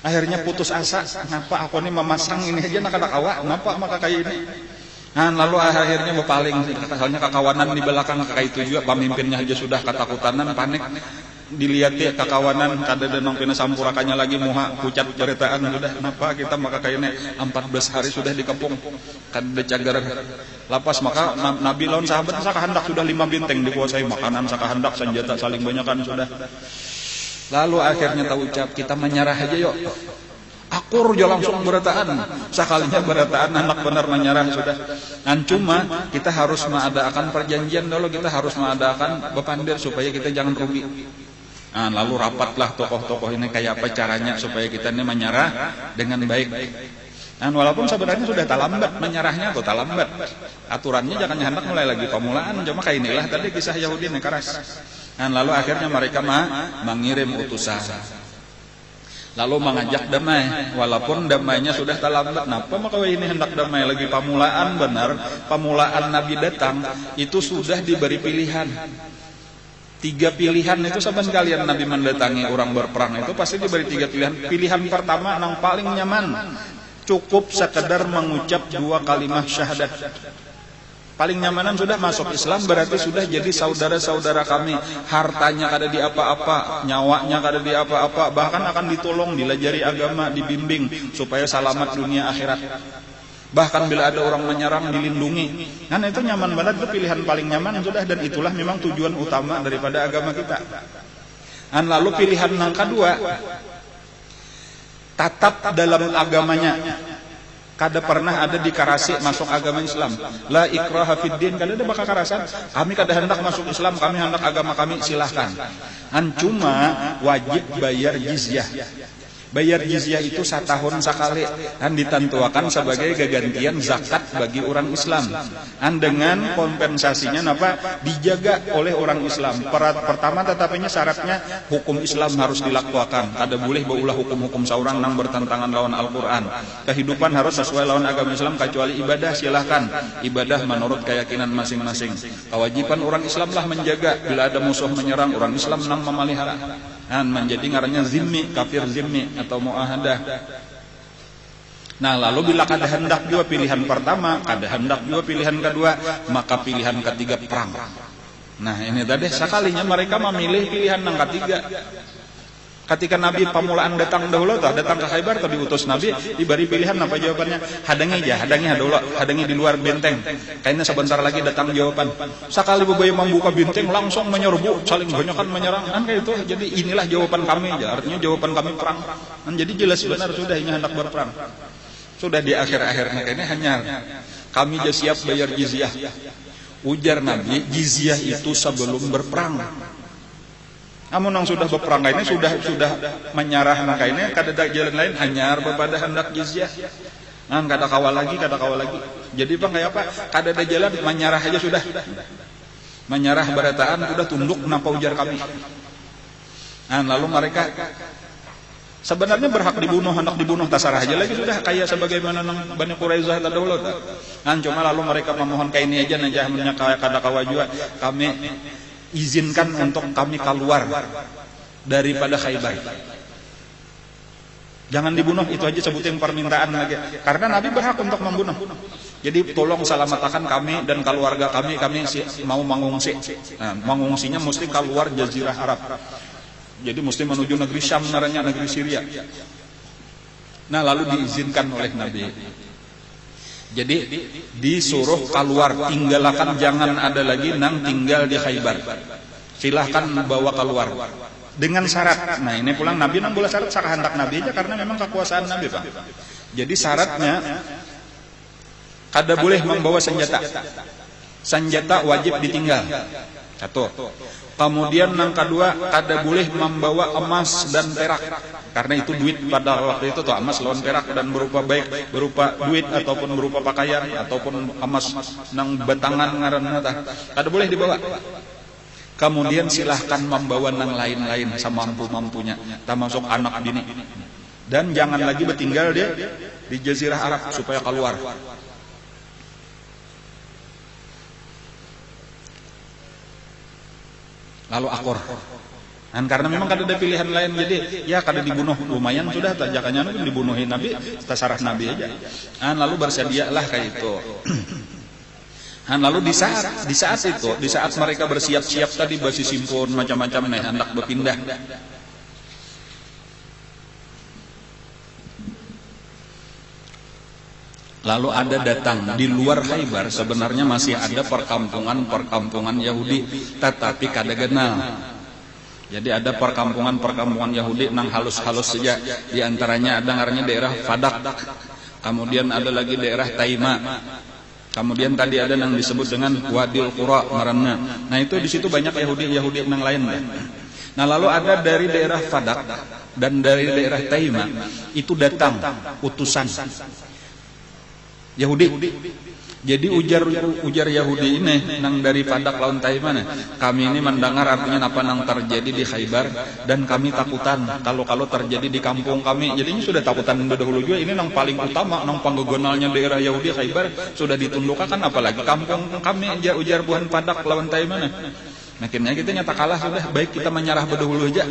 Akhirnya putus asa, ngapa aku ini memasang ini aja nak kada kawa, ngapa maka kayak ini. Nah, lalu akhirnya berpaling, halnya kakawanan di belakang kayak itu juga pemimpinnya aja sudah ketakutan, panik. Dilihat ya kakawanan kada denong pina sampurakannya lagi muha pucat ceritaan sudah kenapa kita maka kayaknya 14 hari sudah dikepung kada cagar lapas. Maka Nabi lawan sahabat sakahandak sudah 5 binteng dikuasai, makanan sakahandak, senjata saling banyakan sudah. Lalu akhirnya tak ucap kita menyerah aja yuk. Akur jo langsung berataan. Sekalinya berataan anak benar menyerah sudah. Dan cuma kita harus mengadakan perjanjian dulu, kita harus mengadakan bepandir supaya kita jangan rugi. Nah, lalu rapatlah tokoh-tokoh ini kayak apa caranya supaya kita ini menyerah dengan baik. Dan walaupun sebenarnya sudah talambat menyerahnya atau talambat. Aturannya jangan hendak mulai lagi pemulaan, cuma kayak inilah tadi kisah Yahudi yang keras. Dan lalu akhirnya mereka mengirim utusan. Lalu mengajak damai, walaupun damainya sudah terlambat. Napa maka ini hendak damai lagi pamulaan benar, pamulaan Nabi datang itu sudah diberi pilihan. 3 pilihan itu saban kalian Nabi mendatangi orang berperang itu pasti diberi 3 pilihan. Pilihan pertama yang paling nyaman, cukup sekedar mengucap 2 kalimat syahadat. Paling nyamanan sudah masuk Islam berarti sudah jadi saudara-saudara kami. Hartanya kada di apa-apa, nyawanya kada di apa-apa, bahkan akan ditolong, dilajari agama, dibimbing supaya selamat dunia akhirat. Bahkan bila ada orang menyerang dilindungi. Kan itu nyaman banget, itu pilihan paling nyaman sudah, dan itulah memang tujuan utama daripada agama kita. Dan lalu pilihan yang kedua, tatap dalam agamanya. Kada pernah ada dikarasi masuk agama Islam. La ikraha fid din, kada ada bakal karasan. Kami kada hendak masuk Islam, kami hendak agama kami, silahkan. Cuma wajib bayar jizyah. Bayar jizyah itu 1 tahun sekali dan ditentukan sebagai gantian zakat bagi orang Islam. Dan dengan kompensasinya napa dijaga oleh orang Islam. Pertama tetapinya syaratnya hukum Islam harus dilakukan. Kada boleh baulah hukum-hukum seorang nang bertentangan lawan Al-Qur'an. Kehidupan harus sesuai lawan agama Islam, kecuali ibadah silahkan. Ibadah menurut keyakinan masing-masing. Kewajiban orang Islam lah menjaga bila ada musuh menyerang, orang Islam nang memelihara. Dan menjadi ngarannya zimmi, kafir zimmi atau muahadah. Nah, lalu bila kada hendak juga pilihan pertama, kada hendak juga pilihan kedua, maka pilihan ketiga perang. Nah, ini tadi sekalinya mereka memilih pilihan yang ketiga. Ketika Nabi pamulaan datang dahulu, datang ke Khaybar, atau diutus Nabi, diberi pilihan apa jawabannya? Hadangi aja, hadangi di luar benteng. Kayaknya sebentar lagi datang jawaban. Sekali bebaya membuka benteng, langsung menyerbu, saling banyakan menyerang. Kan kayak itu. Jadi inilah jawaban kami, artinya jawaban kami perang. Dan jadi jelas benar sudah ini hendak berperang. Sudah di akhir-akhirnya kayaknya hanya kami aja siap bayar jizyah. Ujar Nabi, jizyah itu sebelum berperang. Namun yang sudah berperang ini sudah menyerah maka ini kada ada jalan lain hanya kepada hendak jizyah. Nah, kada kawal lagi. Jadi bang kayak apa? Kada ada jalan menyerah aja sudah. Menyerah berataan sudah tunduk napa ujar kami. Nah, lalu mereka sebenarnya berhak dibunuh, hendak dibunuh tasarah aja lagi sudah kayak sebagaimana nang Bani Quraisyah terdahulu. Nah, cuma lalu mereka memohon kayak ini aja najahnya kada kawal juga kami izinkan untuk kami keluar daripada Khaybar. Jangan dibunuh, itu aja sebutin permintaan lagi. Karena Nabi berhak untuk membunuh. Jadi tolong selamatkan kami dan keluarga kami mau mengungsi. Nah, mengungsinya mesti keluar Jazirah Arab. Jadi mesti menuju negeri Syam, negeri Syria. Nah, lalu diizinkan oleh Nabi. Jadi disuruh keluar, tinggalkan, jangan ada lagi nang tinggal di Khaybar. Silahkan bawa keluar dengan syarat. Nah, ini pulang Nabi nang boleh syarat sakahandak Nabi aja karena memang kekuasaan Nabi, Pak. Jadi syaratnya kada boleh membawa senjata. Senjata wajib ditinggal. Satu. Kemudian yang kedua, kada boleh membawa emas dan perak, karena itu duit pada waktu itu tuh, emas lawan perak, dan berupa baik berupa duit ataupun berupa pakaian ataupun emas nang batangan ngaranna tah, kada boleh dibawa. Kemudian silahkan membawa nang lain-lain semampu-mampunya, termasuk anak bini. Dan jangan lagi bertinggal dia di Jazirah Arab supaya keluar. Lalu akor. Dan karena memang kada ada pilihan lain, jadi ya kada dibunuh, lumayan sudah tajakannya pun dibunuhin Nabi, tasarah Nabi aja. Dan lalu bersedialah kayak itu. Dan lalu di saat mereka bersiap-siap tadi basi simpon macam-macam nih hendak berpindah. Lalu ada datang di luar Khaybar, sebenarnya masih ada perkampungan Yahudi, tetapi kada kenal. Jadi ada perkampungan Yahudi nang halus-halus saja. Di antaranya ada ngarannya daerah Fadak. Kemudian ada lagi daerah Taima. Kemudian tadi ada yang disebut dengan Wadil Qura ngaranna. Nah itu di situ banyak Yahudi yang lain. Nah lalu ada dari daerah Fadak dan dari daerah Taima itu datang utusan Yahudi. Jadi ujar Yahudi ini nang dari Fadak lawan Taima, kami ini mendengar artinya apa nang terjadi di Khaybar, dan kami takutan kalau terjadi di kampung kami. Jadi ini sudah takutan dahulu juga, ini nang paling utama nang panggogonalnya daerah Yahudi Khaybar sudah ditundukkan, apalagi kampung kami, ujar buhan Fadak lawan Taima. Makinnya kita nyata kalah sudah, baik kita menyerah berdahulu aja.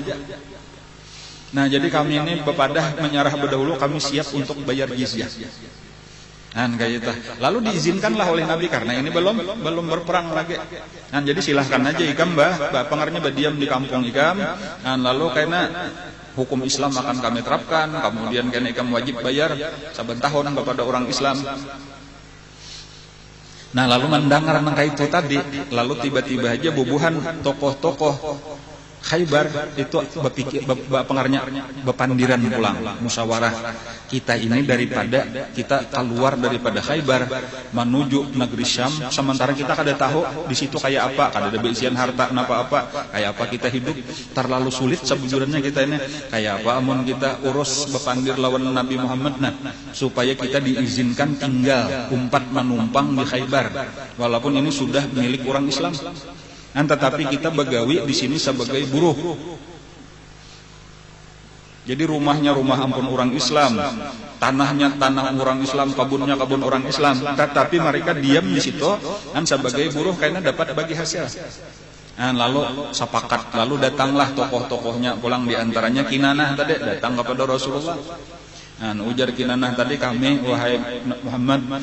Nah jadi kami ini bepadah menyerah berdahulu, kami siap untuk bayar jizyah. Nah, kayak itu. Lalu diizinkanlah oleh Nabi karena ini belum berperang lagi. Nah, jadi silahkan aja ikam pengarnya berdiam di kampung ikam. Nah, lalu karena hukum Islam akan kami terapkan, kemudian karena ikam wajib bayar saben tahun kepada orang Islam. Nah, lalu mendengar kayak itu tadi, lalu tiba-tiba aja bubuhan tokoh-tokoh Khaybar itu pengarnya bepandiran pulang, musyawarah. Kita ini daripada kita keluar daripada Khaybar menuju negeri Syam, sementara kita kada tahu di situ kayak apa, kada ada berisian harta apa-apa, kayak apa kita hidup, terlalu sulit sebujurnya kita ini. Kayak apa amun kita urus bepandir lawan Nabi Muhammad, nah supaya kita diizinkan tinggal menumpang di Khaybar, walaupun ini sudah milik orang Islam. Tetapi kita begawi di sini sebagai buruh. Jadi rumahnya rumah ampun orang Islam, tanahnya tanah orang Islam, kebunnya kebun orang Islam. Tetapi mereka diam di situ sebagai buruh karena dapat bagi hasil. Lalu sepakat, lalu datanglah tokoh-tokohnya pulang, di antaranya Kinanah tadi datang kepada Rasulullah. Ujar Kinanah tadi, kami wahai Muhammad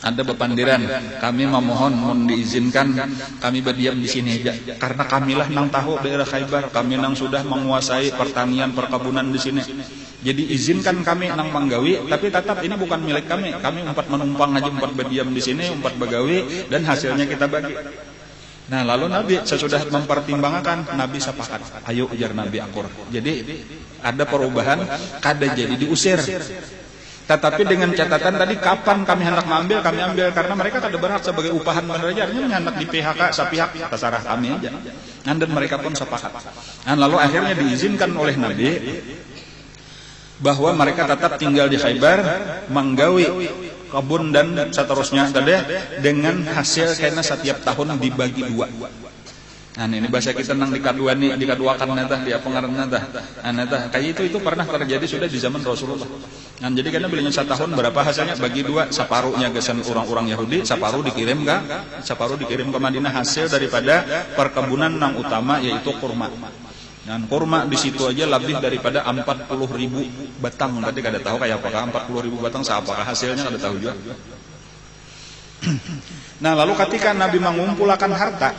ada bepandiran, kami memohon diizinkan kami berdiam di sini aja, karena kamilah nang tahu daerah Khaybar, kami nang sudah menguasai pertanian perkebunan di sini. Jadi izinkan kami nang manggawi, tapi tetap ini bukan milik kami umpat menumpang aja, umpat berdiam di sini, umpat begawi, dan hasilnya kita bagi. Nah lalu Nabi sesudah mempertimbangkan, Nabi sepakat, ayo ujar Nabi akur. Jadi ada perubahan, kada jadi diusir. Tetapi dengan catatan tadi, kapan kami hendak mengambil, kami ambil, karena mereka kada berhak sebagai upahan menerjarnya, hendak di PHK sepihak, terserah kami aja. Dan mereka pun sepakat. Dan lalu akhirnya diizinkan oleh Nabi bahwa mereka tetap tinggal di Khaybar, menggawi kebun dan seterusnya tadi, dengan hasil karena setiap tahun dibagi dua. Nah ini bahasa kita nang dikaduakan nata di apa ngaranna tah. Nata kayak itu pernah terjadi sudah di zaman Rasulullah. Nah jadi karena belinya setahun berapa hasilnya bagi dua, separuhnya gesan orang-orang Yahudi, separuh dikirim ke Madinah, hasil daripada perkebunan nang utama yaitu kurma. Dan kurma di situ aja lebih daripada 40.000 batang. Tadi kada tahu kayak apakah 40.000 batang apakah hasilnya kada tahu juga. Nah lalu ketika Nabi mengumpulkan harta,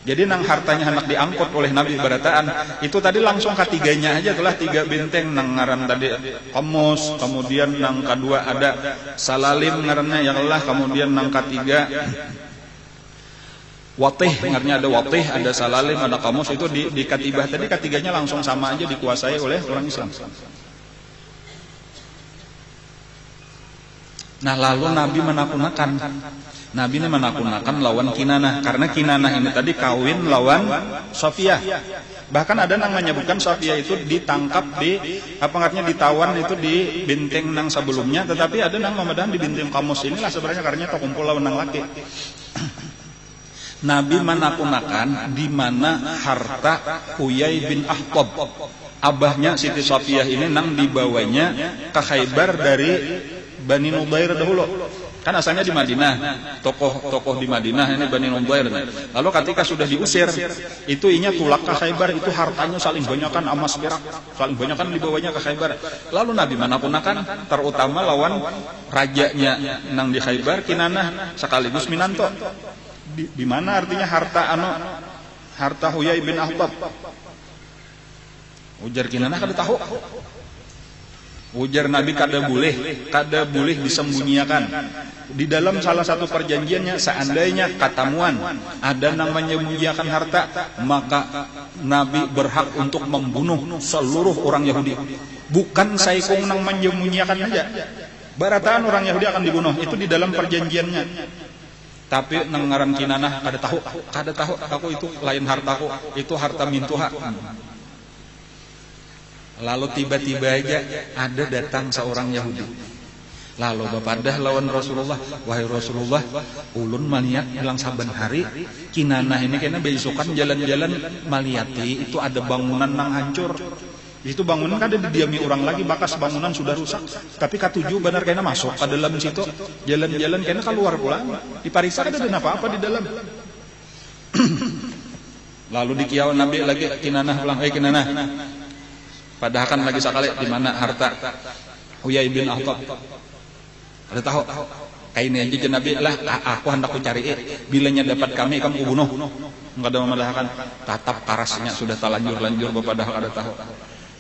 jadi nang hartanya hendak diangkut oleh Nabi berataan, itu tadi langsung ketiganya aja telah 3 benteng nang ngaran tadi Qamus, kemudian nang kedua ada Salalim ngarannya yang Allah, kemudian nang ketiga Watih, ngarannya ada Watih, ada Salalim, ada Qamus, itu di katibah tadi ketiganya langsung sama aja dikuasai oleh orang Islam. Nah lalu Nabi menakut-nakan. Nabi ini menakut-nakan lawan Kinanah, karena Kinanah ini tadi kawin lawan Safiyah. Bahkan ada yang menyebutkan Safiyah itu ditangkap ditawan itu di benteng nang sebelumnya, tetapi ada yang memadahan di benteng Kamus inilah sebenarnya karena kumpul lawan nang laki. Nabi menakut-nakan di mana harta Huyai bin Akhtab, abahnya Siti Safiyah ini nang dibawanya ke Khaybar dari Bani Nubair dahulu. Kan asalnya di Madinah, tokoh di Madinah ini Bani Nubair. Lalu ketika sudah diusir, itu inya tulak ke Khaybar, itu hartanya saling banyakan emas perak, saling banyakan dibawanya ke Khaybar. Lalu Nabi menakunakan terutama lawan rajanya nang di Khaybar, Kinanah sekaligus Minanto. Di mana artinya harta Huyai bin Akhtab. Ujar Kinanah kada tahu. Ujar Nabi kada boleh disembunyikan. Di dalam salah satu perjanjiannya, seandainya katamuan ada yang menyembunyikan harta, maka Nabi berhak untuk membunuh seluruh orang Yahudi. Bukan saikung nang menyembunyikan aja. Barataan orang Yahudi akan dibunuh, itu di dalam perjanjiannya. Tapi nang ngaran Kinanah kada tahu aku itu lain hartaku, itu harta mintuha. Lalu tiba-tiba aja ada datang seorang Yahudi. Lalu bapadah lawan Rasulullah, wahai Rasulullah, ulun malihat bilang saban hari Kinanah ini kena besokan jalan-jalan maliati itu ada bangunan nang hancur. Itu bangunan kada didiami orang lagi, bakas bangunan sudah rusak. Tapi katuju benar kena masuk ke dalam situ, jalan-jalan kena keluar pulang. Dipariksa kada ada apa-apa di dalam. Lalu dikiau Nabi lagi Kinanah bilang, Kinanah, padahal kan lagi sekali di mana harta Huyai bin Akhtab. Ada tahu? Kayak ini aja Nabi lah, aku hendak cari. Bilanya dapat kami bunuh. Enggak ada memadahkan. Tatap karasnya sudah terlanjur padahal ada tahu.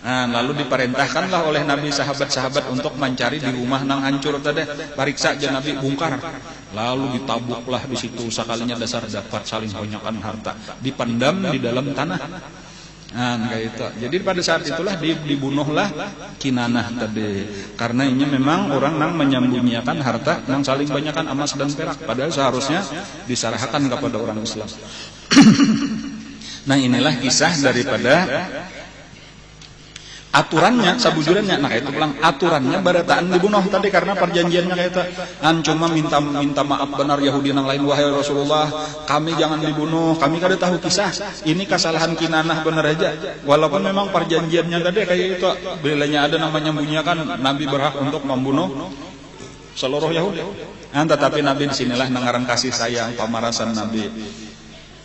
Nah, lalu diperintahkanlah oleh Nabi sahabat-sahabat untuk mencari di rumah nang hancur tadi. Pariksa aja Nabi bongkar. Lalu ditabuklah di situ sekalinya dasar dapat saling banyakkan harta. Dipendam di dalam tanah. Nah, kayak itu. Jadi pada saat itulah dibunuhlah Kinanah tadi. Karena ini memang orang nang menyembunyikan harta nang saling banyakkan emas dan perak. Padahal seharusnya diserahkan kepada orang Islam. Nah, inilah kisah daripada aturannya, sabujurannya. Nah itu bilang aturannya barataan dibunuh tadi karena perjanjiannya kayak itu. Cuma minta maaf benar Yahudi yang lain, wahai Rasulullah, kami jangan dibunuh, kami kada tahu kisah. Ini kesalahan Kinanah benar aja. Walaupun memang perjanjiannya tadi kayak itu, bilanya ada namanya menyembunyikan, Nabi berhak untuk membunuh seluruh Yahudi. Tetapi Nabi disinilah nangaran kasih sayang, pamarasan Nabi.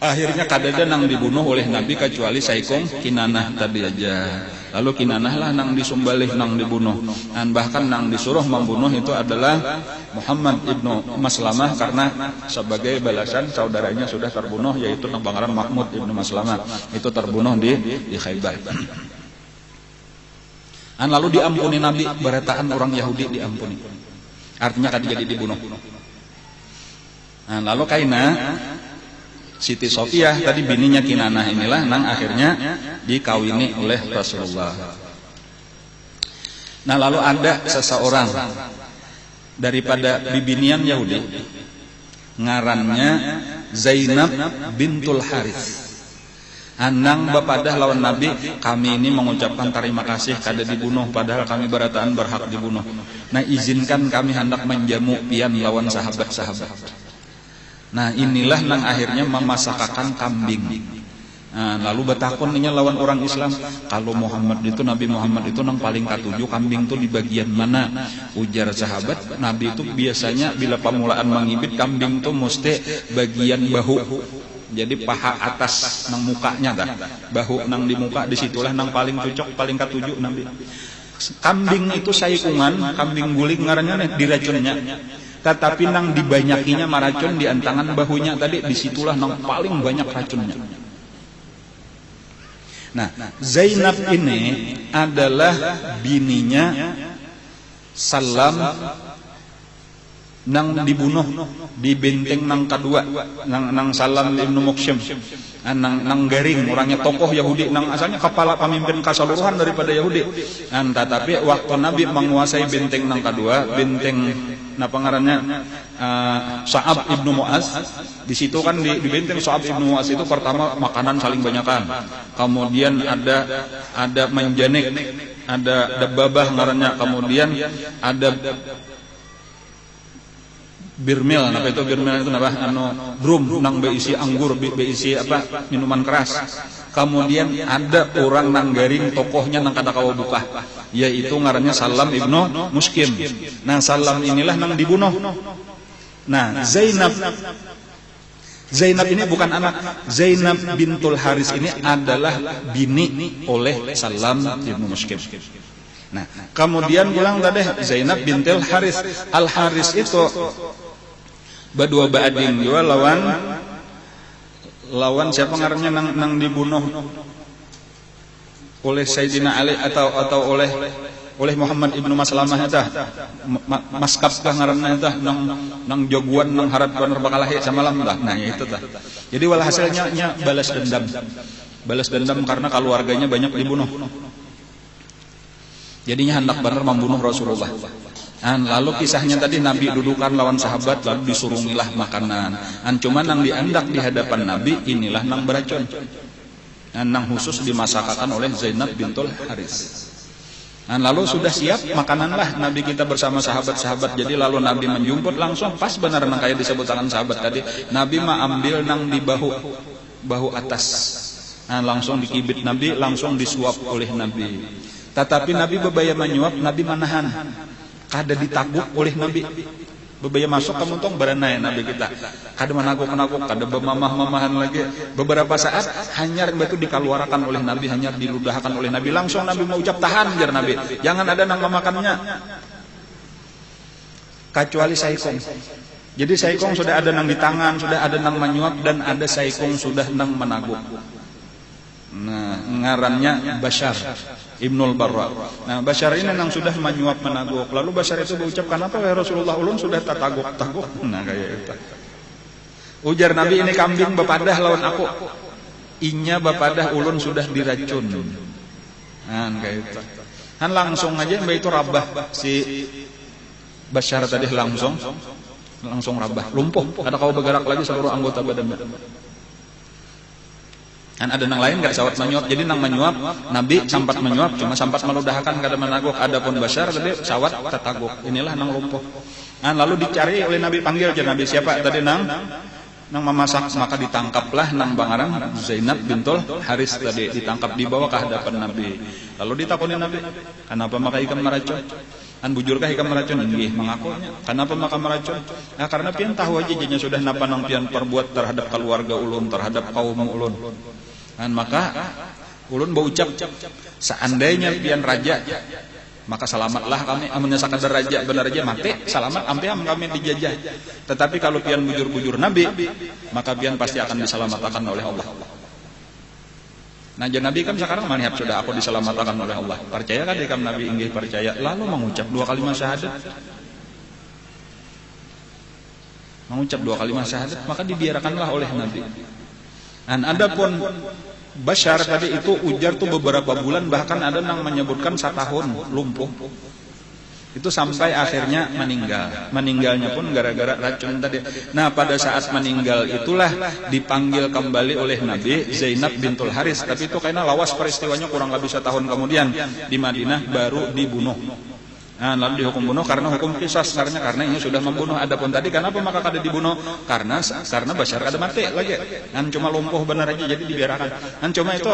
Akhirnya kadada nang dibunuh oleh Nabi kecuali saikung Kinanah tadi aja. Lalu Kinanah lah nang disumbalih nang dibunuh. Dan bahkan nang disuruh membunuh itu adalah Muhammad ibnu Maslamah karena sebagai balasan saudaranya sudah terbunuh, yaitu nang Pangeran Mahmud ibnu Maslamah. Itu terbunuh di Khaybar. Dan lalu diampuni Nabi, barataan orang Yahudi diampuni. Artinya kan jadi dibunuh. Nah, lalu kaina Siti Safiyah tadi bininya Kinanah inilah nang akhirnya dikawini oleh Rasulullah. Nah, lalu ada seseorang daripada bibinian Yahudi ngarannya Zainab bintul Harith. Anang bapadah lawan Nabi, kami ini mengucapkan terima kasih kada dibunuh padahal kami barataan berhak dibunuh. Nah, izinkan kami hendak menjamu pian lawan sahabat-sahabat. Nah, inilah nang akhirnya memasakakan kambing. Nah, lalu betakunnya lawan orang Islam, kalau Nabi Muhammad itu nang paling katujuh kambing itu di bagian mana? Ujar sahabat, Nabi itu biasanya bila pemulaan mengibit kambing itu mesti bagian bahu. Jadi paha atas nang mukanya dah. Bahu nang di muka disitulah nang paling cocok, paling katujuh Nabi. Kambing itu saikungan, kambing guling ngarannya diracunnya. Tetapi nang dibanyakinya maracun di antangan bahunya tadi, disitulah nang paling banyak racunnya. Nah, Zainab ini adalah bininya Salam nang dibunuh di benteng nang kedua, nang Salam ibnu Muqsim, nang garing, orangnya tokoh Yahudi, nang asalnya kepala pemimpin keseluruhan daripada Yahudi. Tetapi waktu Nabi menguasai benteng nang kedua, benteng napa ngarannya Sa'ab ibnu Mu'az. Di situ kan di benteng Sa'ab ibnu Mu'az itu pertama makanan saling banyakan. Kemudian ada manjanik, ada dababah ngarannya, kemudian ada birmil, apa itu birmil itu apa? Drum nang beisi anggur, beisi apa? Minuman keras. Kemudian ada orang nang garing tokohnya nang kada kawa buka, yaitu ngarannya Salam ibnu Muskim. Nah, Salam inilah nang dibunuh. Nah, Zainab ini bukan anak. Zainab bintul Haris ini adalah bini oleh Salam ibnu Muskim. Nah, kemudian pulang tadi Zainab bintul Haris. Al Haris itu badua ba'adin juga lawan siapa ngarannya nang dibunuh oleh Sayyidina Ali atau oleh Muhammad ibnu Maslamah eta maskap kah ngaranna eta nang joguan nang harap bener bakal lahir samalam tah. Nah, itu tah. Jadi walhasilnya balas dendam karena keluarganya banyak dibunuh. Jadinya hendak benar membunuh Rasulullah. Lalu kisahnya tadi Nabi dudukan lawan sahabat lalu disuruhilah makanan. Cuman nang diandak di hadapan Nabi inilah nang beracun. Nang khusus dimasakkan oleh Zainab bintul Haris. Lalu sudah siap makananlah Nabi kita bersama sahabat-sahabat. Jadi lalu Nabi menjemput langsung pas benar nang kayak disebut tangan sahabat tadi. Nabi mah ambil nang di bahu atas. Langsung dikibit Nabi, langsung disuap oleh Nabi. Tetapi Nabi bebaya menyuap, Nabi manahan. Kada ditaguk oleh Nabi. Bebaya masuk kamu tong berenai Nabi kita. Kada menaguk, kada bermamah-mamahan lagi. Beberapa saat hanyar itu dikeluarkan oleh Nabi, hanyar diludahkan oleh Nabi. Langsung Nabi mau ucap tahan jar Nabi. Jangan ada nang memakannya. Kecuali saikong. Jadi saikong sudah ada nang di tangan, sudah ada nang menyuap dan ada saikong sudah nang menaguk. Nah, ngarannya Bashar Ibnul Barra. Nah, Bashar ini nang sudah menyuap menaguk. Lalu Bashar itu berucap, kenapa ya Rasulullah ulun sudah tataguk-taguk? Nah, kayak itu. Ujar Nabi, ini kambing bapadah lawan aku. Inya bapadah ulun sudah diracun. Nah, kayak itu. Han langsung aja mbak itu rabah si Bashar tadi langsung rabah, lumpuh. Ada kau bergerak lagi seluruh anggota badan. Kan ada nang lain gak sawat menyuap. Jadi nang menyuap Nabi sempat menyuap, cuma sempat meludahkan kada menaguk. Adapun Bashar tadi sawat tetaguk. Inilah nang lumpuh. Lalu dicari oleh Nabi, panggil aja Nabi siapa tadi nang memasak, maka ditangkaplah nang bangaran Zainab bintul Haris tadi, ditangkap dibawa ke hadapan Nabi. Lalu ditakoni Nabi, kenapa maka ikam meracun? Bujurkah ikam meracun? Inggih, mengakunya. Kenapa maka meracun? Nah, karena pian tahu aja jadinya sudah napa nang pian perbuat terhadap keluarga ulun, terhadap kaum ulun. Maka ulun berucap, seandainya pian raja, maka selamatlah kami. Amunnya sakadar raja benar aja mati, selamat ampe kami dijajah. Tetapi kalau pian bujur-bujur Nabi, maka pian pasti akan diselamatkan oleh Allah. Nah, Nabi kan sekarang manihab sudah aku diselamatkan oleh Allah. Percaya kan ikam Nabi inggih percaya. Lalu mengucap 2 kalimat syahadat. Mengucap 2 kalimat syahadat, maka dibiarkanlah oleh Nabi. Dan adapun Bashar tadi itu ujar tuh beberapa bulan, bahkan ada yang menyebutkan 1 tahun lumpuh. Itu sampai akhirnya meninggal. Meninggalnya pun gara-gara racun tadi. Nah, pada saat meninggal itulah dipanggil kembali oleh Nabi Zainab bintul Haris. Tapi itu karena lawas peristiwanya kurang lebih 1 tahun kemudian di Madinah baru dibunuh. Nah, lalu dihukum bunuh karena hukum qisas, karena ini sudah membunuh. Adapun tadi kenapa maka kada dibunuh? Karena Bashar kada mati lagi. Kan cuma lumpuh benar aja jadi dibiarkan. Kan cuma itu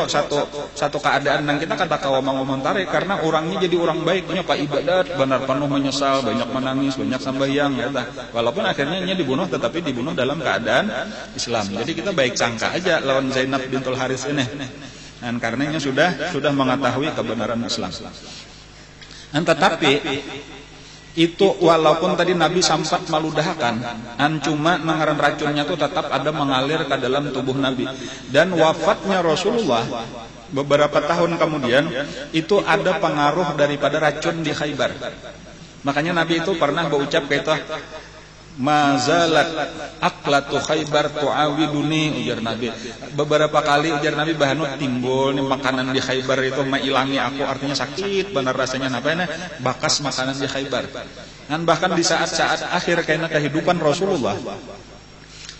satu keadaan yang kita kata kawa mengomentari karena orangnya jadi orang baik, punya pak ibadat, benar penuh menyesal, banyak menangis, banyak sambayang ya tah. Walaupun akhirnya ini dibunuh tetapi dibunuh dalam keadaan Islam. Jadi kita baik sangka aja lawan Zainab bintul Haris ini. Dan karenanya sudah mengetahui kebenaran Islam. Tetapi itu walaupun tadi Nabi sempat meludahkan, cuma mengaran racunnya itu tetap ada mengalir ke dalam tubuh Nabi. Dan wafatnya Rasulullah beberapa tahun kemudian itu ada pengaruh daripada racun di Khaybar. Makanya Nabi itu pernah berucap kata mazalat aklatu Khaybar tuawiduni, ujar Nabi. Beberapa kali ujar Nabi bahanu timbul nih makanan di Khaybar itu mailangi aku, artinya sakit benar rasanya napana bakas makanan di Khaybar. Dan bahkan di saat-saat akhir karena kehidupan Rasulullah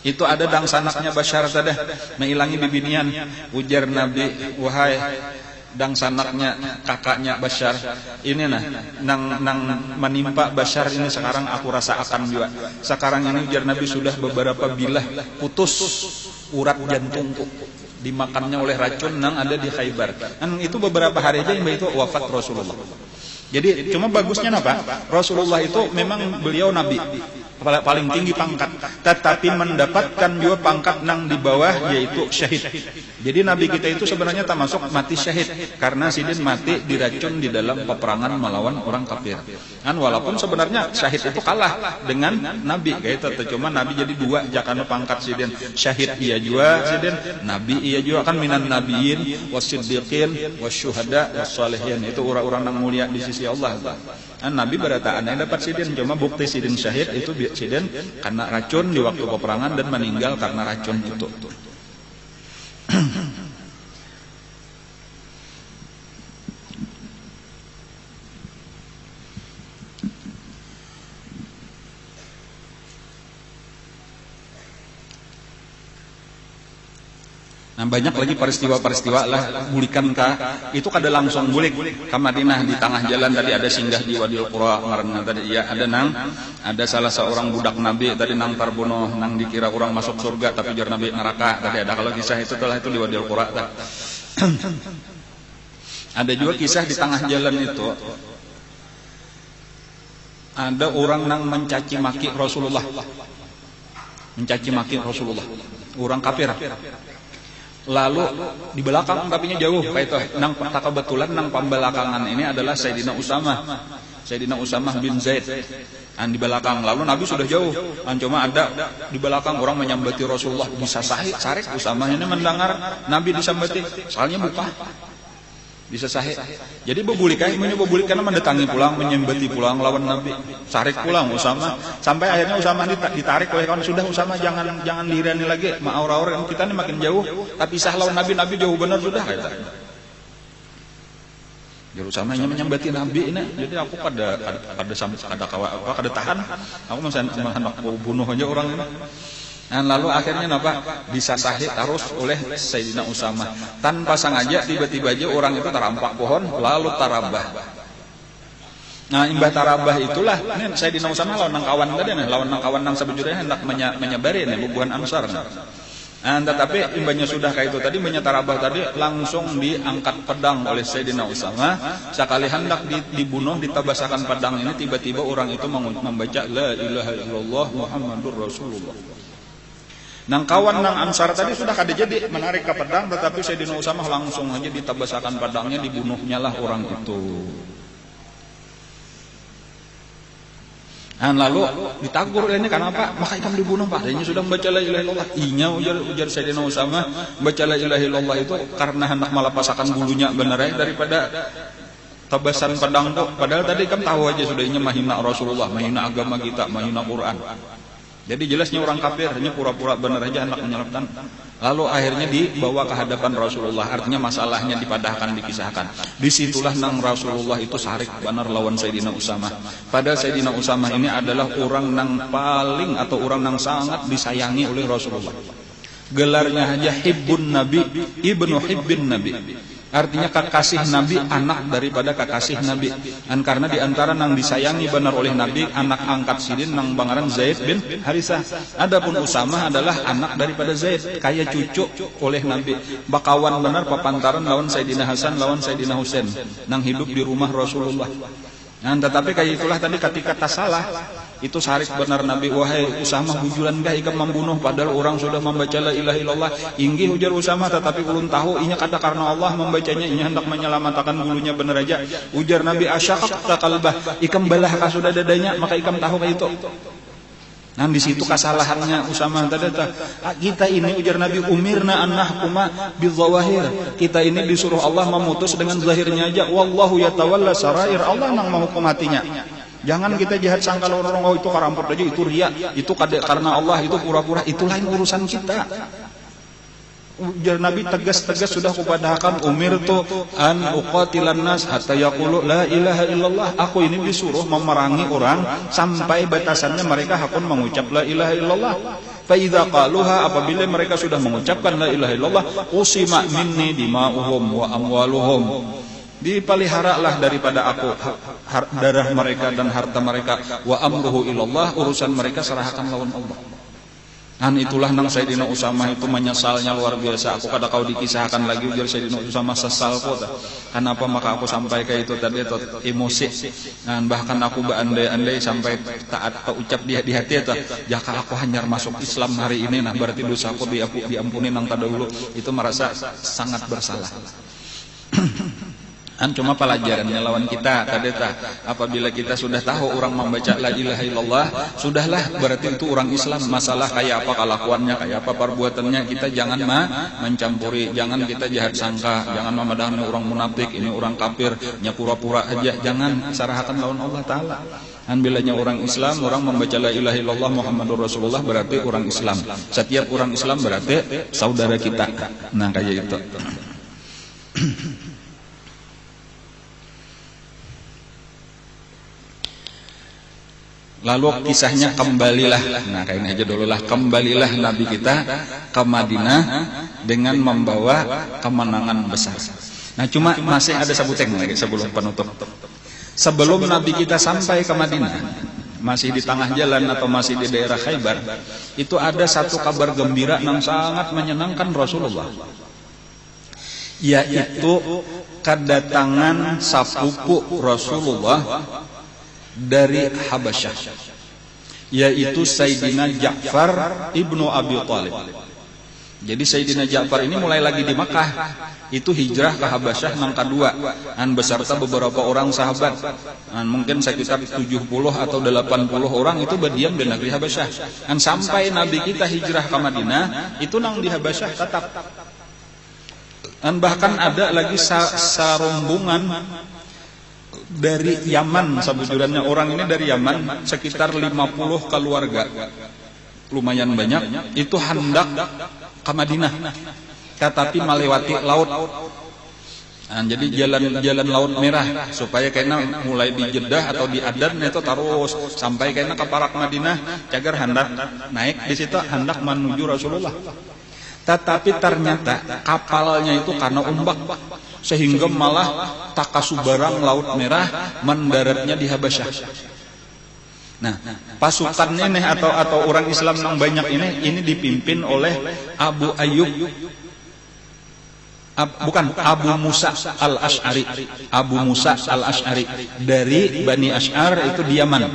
itu ada dangsanaknya Bashar tadi mailangi bibinian, ujar Nabi, wahai dangsanaknya kakaknya Bashar ini nang menimpa Bashar ini sekarang aku rasakan juga. Sekarang ini ujar Nabi sudah beberapa bilah putus urat jantungku dimakannya oleh racun nang ada di Khaybar. Dan itu beberapa hari aja itu wafat Rasulullah. Jadi cuma bagusnya apa? Rasulullah itu memang beliau nabi paling tinggi pangkat, tetapi mendapatkan juga pangkat nang di bawah yaitu syahid. Jadi nabi kita itu sebenarnya termasuk mati syahid karena sidin mati diracun di dalam peperangan melawan orang kafir. Kan walaupun sebenarnya syahid itu kalah dengan nabi kayak itu, cuma nabi jadi dua jakana pangkat sidin. Syahid iya juga sidin, nabi iya juga kan minan nabiyyin wasiddiqin wasyuhada wassalihin. Itu orang-orang yang mulia di sisi Allah. Kan nabi berataan yang dapat sidin, cuma bukti sidin syahid itu sidin karena racun di waktu peperangan dan meninggal karena racun itu. Nah, banyak lagi peristiwa-peristiwa lah bulikan itu kada langsung bulik ke Madinah di tengah jalan tadi ada singgah di Wadil Qura karena tadi ya ada salah seorang budak Nabi tadi nang terbunuh nang dikira orang masuk surga tapi jar Nabi neraka tadi ada kalau kisah itu telah itu di Wadil Qura. Ada juga kisah di tengah jalan itu ada orang nang mencaci maki Rasulullah, orang kafir. Lalu di belakang tapinya jauh kayak itu nang kebetulan nang pembelakangan ini adalah Sayyidina Usamah bin Zaid di belakang. Lalu Nabi sudah jauh cuma ada di belakang orang menyambati Rasulullah, bisa sarik Usamah ini mendengar Nabi disambati soalnya buka bisa sahih. Jadi bebulikai karena mendatangi pulang, menyembati pulang lawan Nabi. Sarik pulang Usamah sampai akhirnya Usamah ditarik oleh kawan, sudah Usamah jangan dirani lagi, aur-aur kita ini makin jauh, tapi sah lawan Nabi jauh benar sudah kata. Jadi Usamah hanya menyembati Nabi ini. Jadi aku kada tahan. Aku masih hendak bunuh aja orang ini. Dan lalu akhirnya disasahi terus oleh Sayyidina Usamah. Tanpa sengaja tiba-tiba aja orang itu terampak pohon lalu tarabah. Nah, imbah tarabah itulah ini Sayyidina Usamah lawan nang kawan tadi lawan nang kawan nang sabujurnya hendak menyabari bubuhan Ansar. Nah, tetapi imbahnya sudah kayak itu tadi menyetarabah tadi langsung diangkat pedang oleh Sayyidina Usamah. Sekali hendak dibunuh ditabasakan pedang ini tiba-tiba orang itu membaca la ilaha illallah Muhammadur Rasulullah. Nang kawan nang Ansar tadi sudah kada jadi menarik ke pedang, tetapi Sayyidina Usamah langsung aja ditabasakan pedangnya, dibunuhnya lah orang itu. Dan lalu ditagur ini kenapa? Maka ikam dibunuh Pak. Dia sudah membaca la ilaha illallah. Inya ujar Sayyidina Usamah baca la ilaha illallah itu karena hendak malapasakan bulunya benar daripada tabasan pedang itu. Padahal tadi kan tahu aja sudah inya mahina Rasulullah, mahina agama kita, mahina Quran. Jadi jelasnya orang kafir hanya pura-pura benar aja hendak menyelapkan. Lalu akhirnya dibawa ke hadapan Rasulullah. Artinya masalahnya dipadahkan, dikisahkan. Disitulah nang Rasulullah itu sarik benar lawan Sayyidina Usamah. Padahal Sayyidina Usamah ini adalah orang nang paling atau orang nang sangat disayangi oleh Rasulullah. Gelarnya aja Hibbun Nabi, Ibnu Hibbin Nabi. Artinya kekasih Nabi, anak daripada kekasih Nabi. Dan karena diantara nang disayangi benar oleh Nabi, anak angkat sidin nang bangaran Zaid bin Harisah. Adapun Usamah adalah anak daripada Zaid, kayak cucu oleh Nabi. Bakawan benar papantaran lawan Sayyidina Hasan, lawan Sayyidina Husain, nang hidup di rumah Rasulullah. Nah, tetapi kayak itulah tadi ketika tak salah itu sarik benar Nabi, wahai Usamah bujulan gak ikam membunuh padahal orang sudah membaca la ilaha illallah. Inggih ujar Usamah, tetapi ulun tahu inya kata karena Allah membacanya, inya hendak menyelamatkan bulunya benar aja. Ujar Nabi, asyaqaqta qalbah, ikam balah ka sudah dadanya maka ikam tahu kayak itu. Nah, di situ kesalahannya Usamah tadi. Kita ini ujar Nabi umirna an nahkuma bidzawahir. Kita ini disuruh Allah memutus dengan zahirnya aja. Wallahu yatawalla sarair. Allah nang menghukum hatinya. Jangan kita jahat sangka orang, oh itu karampot aja, itu ria, itu karena Allah, itu pura-pura, itu lain urusan kita. Ujar Nabi tegas-tegas sudah kupadahakan, umirtu an uqatilan nas hatta yaqulu la ilaha illallah. Aku ini disuruh memerangi orang sampai batasannya mereka hakun mengucap la ilaha illallah. Fa idza qaluha, apabila mereka sudah mengucapkan la ilaha illallah, usima minni dima'uhum wa amwaluhum. Dipeliharalah daripada aku darah mereka dan harta mereka, wa amruhu ilallah, urusan mereka serahkan lawan Allah. Itulah nang Sayyidina Usamah itu menyesalnya luar biasa. Aku kada kau dikisahkan lagi, ujar Sayyidina Usamah, sesal kota. Kenapa maka aku sampai ke itu tadi atau emosi. Bahkan aku berandai-andai sampai taat ucap di hati itu, jika aku hanyar masuk Islam hari ini, nah berarti dosaku diampuni nang terdahulu. Itu merasa sangat bersalah. Cuma pelajarannya lawan kita tadi apabila kita sudah tahu orang membaca la ilaha illallah, sudahlah berarti itu orang Islam. Masalah kayak apa kelakuannya, kayak apa perbuatannya, kita jangan mencampuri, jangan kita jahat sangka, jangan memandang orang munafik, ini orang kafir, nya pura-pura aja, jangan, sarahkan lawan Allah taala. Bilanya orang Islam, orang membaca la ilaha illallah Muhammadur Rasulullah, berarti orang Islam. Setiap orang Islam berarti saudara kita. Nah kayak itu. Lalu kisahnya kembalilah, nah kayak ini aja dulu lah, kembalilah Nabi kita ke Madinah dengan membawa kemenangan besar. Nah cuma masih ada sabuteng lagi sebelum penutup. Sebelum Nabi kita sampai ke Madinah, masih di tengah jalan atau masih di daerah Khaybar, itu ada satu kabar gembira yang sangat menyenangkan Rasulullah, yaitu kedatangan sepupu Rasulullah dari Habasyah, yaitu Sayyidina Ja'far ibnu Abi Thalib. Jadi Sayyidina Ja'far ini mulai lagi di Makkah, itu hijrah ke Habasyah nang kedua, beserta beberapa orang sahabat, mungkin sekitar 70 atau 80 orang itu berdiam di negeri Habasyah. Sampai Nabi kita hijrah ke Madinah, itu nang di Habasyah tetap. Bahkan ada lagi sarombongan dari Yaman, sebujurannya orang ini dari Yaman, sekitar 50 keluarga, lumayan banyak, itu hendak ke Madinah, tetapi melewati laut. Jadi jalan Laut Merah, supaya kena mulai di Jeddah atau di Adan itu terus sampai kena ke Parak Madinah, cagar hendak naik di situ, hendak menuju Rasulullah. Tetapi ternyata kapalnya itu karena ombak, sehingga malah takasubarang Laut Merah mendaratnya di Habasyah. Nah, pasukan ini atau orang Islam yang banyak ini dipimpin oleh Abu Musa al-Ash'ari. Abu Musa al-Ash'ari dari Bani Ash'ar, itu di Yaman.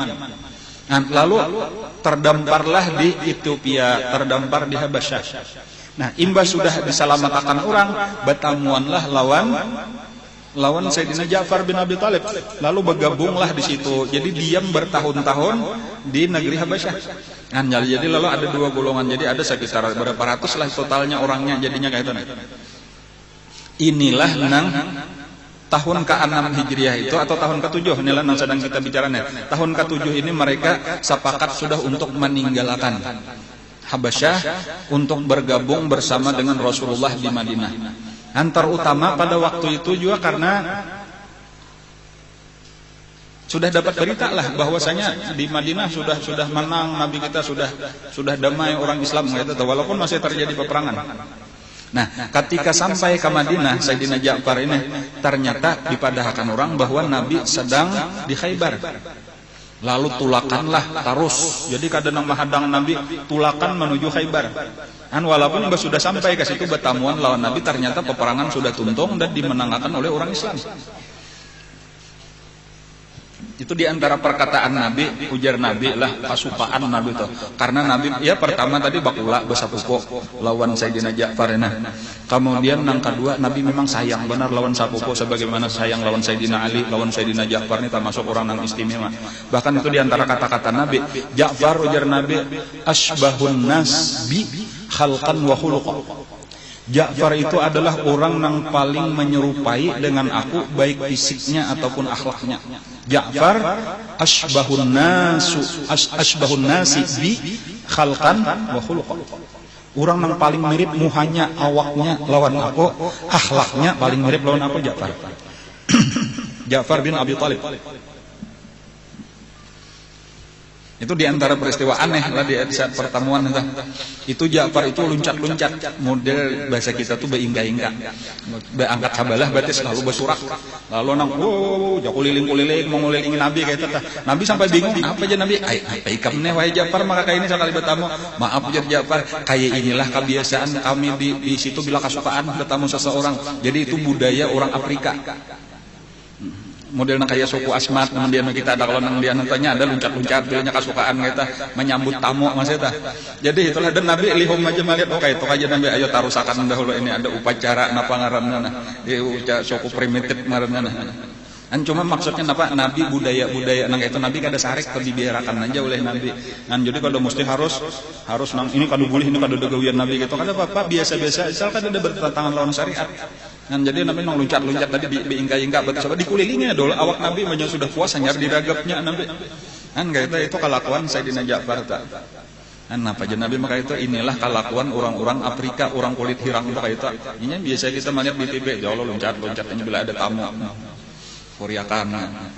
Lalu terdamparlah di Ethiopia, terdampar di Habasyah. Nah, imbas sudah diselamatkan orang, bertamuanlah lawan Sayyidina Ja'far bin Abi Thalib. Lalu bergabunglah di situ. Jadi diam bertahun-tahun di negeri Habasyah. Jadi lalu ada dua golongan. Jadi ada sekitar berapa ratus lah totalnya orangnya, jadinya kayak itu. Inilah nang tahun ke-6 Hijriah itu atau tahun ke-7, inilah yang sedang kita bicaranya. Tahun ke-7 ini mereka sepakat sudah untuk meninggalkan Habasyah untuk bergabung bersama dengan Rasulullah di Madinah. Terutama pada waktu itu juga karena sudah dapat berita lah bahwasanya di Madinah sudah menang, Nabi kita sudah damai orang Islam gitu, walaupun masih terjadi peperangan. Nah, ketika sampai ke Madinah, Sayyidina Ja'far ini ternyata dipadahkan orang bahwa Nabi sedang di Khaybar. Lalu tulakanlah terus. Jadi kadang menghadang Nabi, tulakan menuju Khaybar. Walaupun sudah sampai ke situ bertamuan lawan Nabi, ternyata peperangan sudah tuntung dan dimenangkan oleh orang Islam. Itu diantara perkataan Nabi, ujar Nabi lah kasupaan Nabi itu. Karena Nabi ya pertama tadi bakula besapupo lawan Sayyidina Ja'far. Kemudian yang kedua, Nabi memang sayang benar lawan sapupo sebagaimana sayang lawan Sayyidina Ali, lawan Sayyidina Ja'far ini termasuk orang yang istimewa. Bahkan itu diantara kata-kata Nabi, Ja'far ujar Nabi, asbahun nas bi khalqan wa khuluqan. Ja'far itu adalah orang yang paling menyerupai dengan aku baik fisiknya ataupun akhlaknya. Ja'far asbahun nasi bi khalqan wa khuluqan. Orang yang paling mirip muhanya, awaknya lawan aku, akhlaknya paling mirip lawan aku Ja'far. Ja'far bin Abi Thalib. Itu diantara peristiwa aneh lah di saat pertemuan itu Ja'far itu loncat-loncat, model bahasa kita tuh beingga-ingga, beangkat habalah berarti selalu bersurak, lalu nang jauh kuliling-kuliling mau ngulilingin Nabi kayak itu. Nabi sampai bingung, apa aja Nabi? Apa ikamnya wahai Ja'far, maka kayak ini sekali bertamu, maaf jadi Ja'far, kayak inilah kebiasaan kami di situ bila kesukaan bertamu seseorang. Jadi itu budaya orang Afrika. Modelnya kayak suku Asmat, kemudian kita ada kalau nang dia nontonnya ada loncat-loncat, bilanya kesukaan kita menyambut tamu maksudnya. Jadi itulah, dan Nabi lihum aja melihat, oke itu aja Nabi, ayo tarusakan dahulu ini ada upacara napa ngaranna di suku primitif ngaranna. Kan cuma maksudnya apa? Nabi budaya nang itu Nabi kada sarek dibiarakan aja oleh Nabi. Kan jadi kalau mesti harus nang ini kada boleh, ini kada degawian Nabi gitu. Kada apa-apa biasa-biasa asal kada ada bertentangan lawan syariat. Kan jadi Nabi nang loncat-loncat tadi diingka-ingka betul sebab dikulilingi dulu awak Nabi banyak sudah puas hanyar diragapnya Nabi. Kan kayak itu kelakuan Sayyidina Ja'far tak. Kan apa aja Nabi maka itu inilah kelakuan orang-orang Afrika, orang kulit hirang itu kayak itu. Ini biasa kita melihat di TV, jauh loncat-loncat ini bila ada tamu. Korea kanan.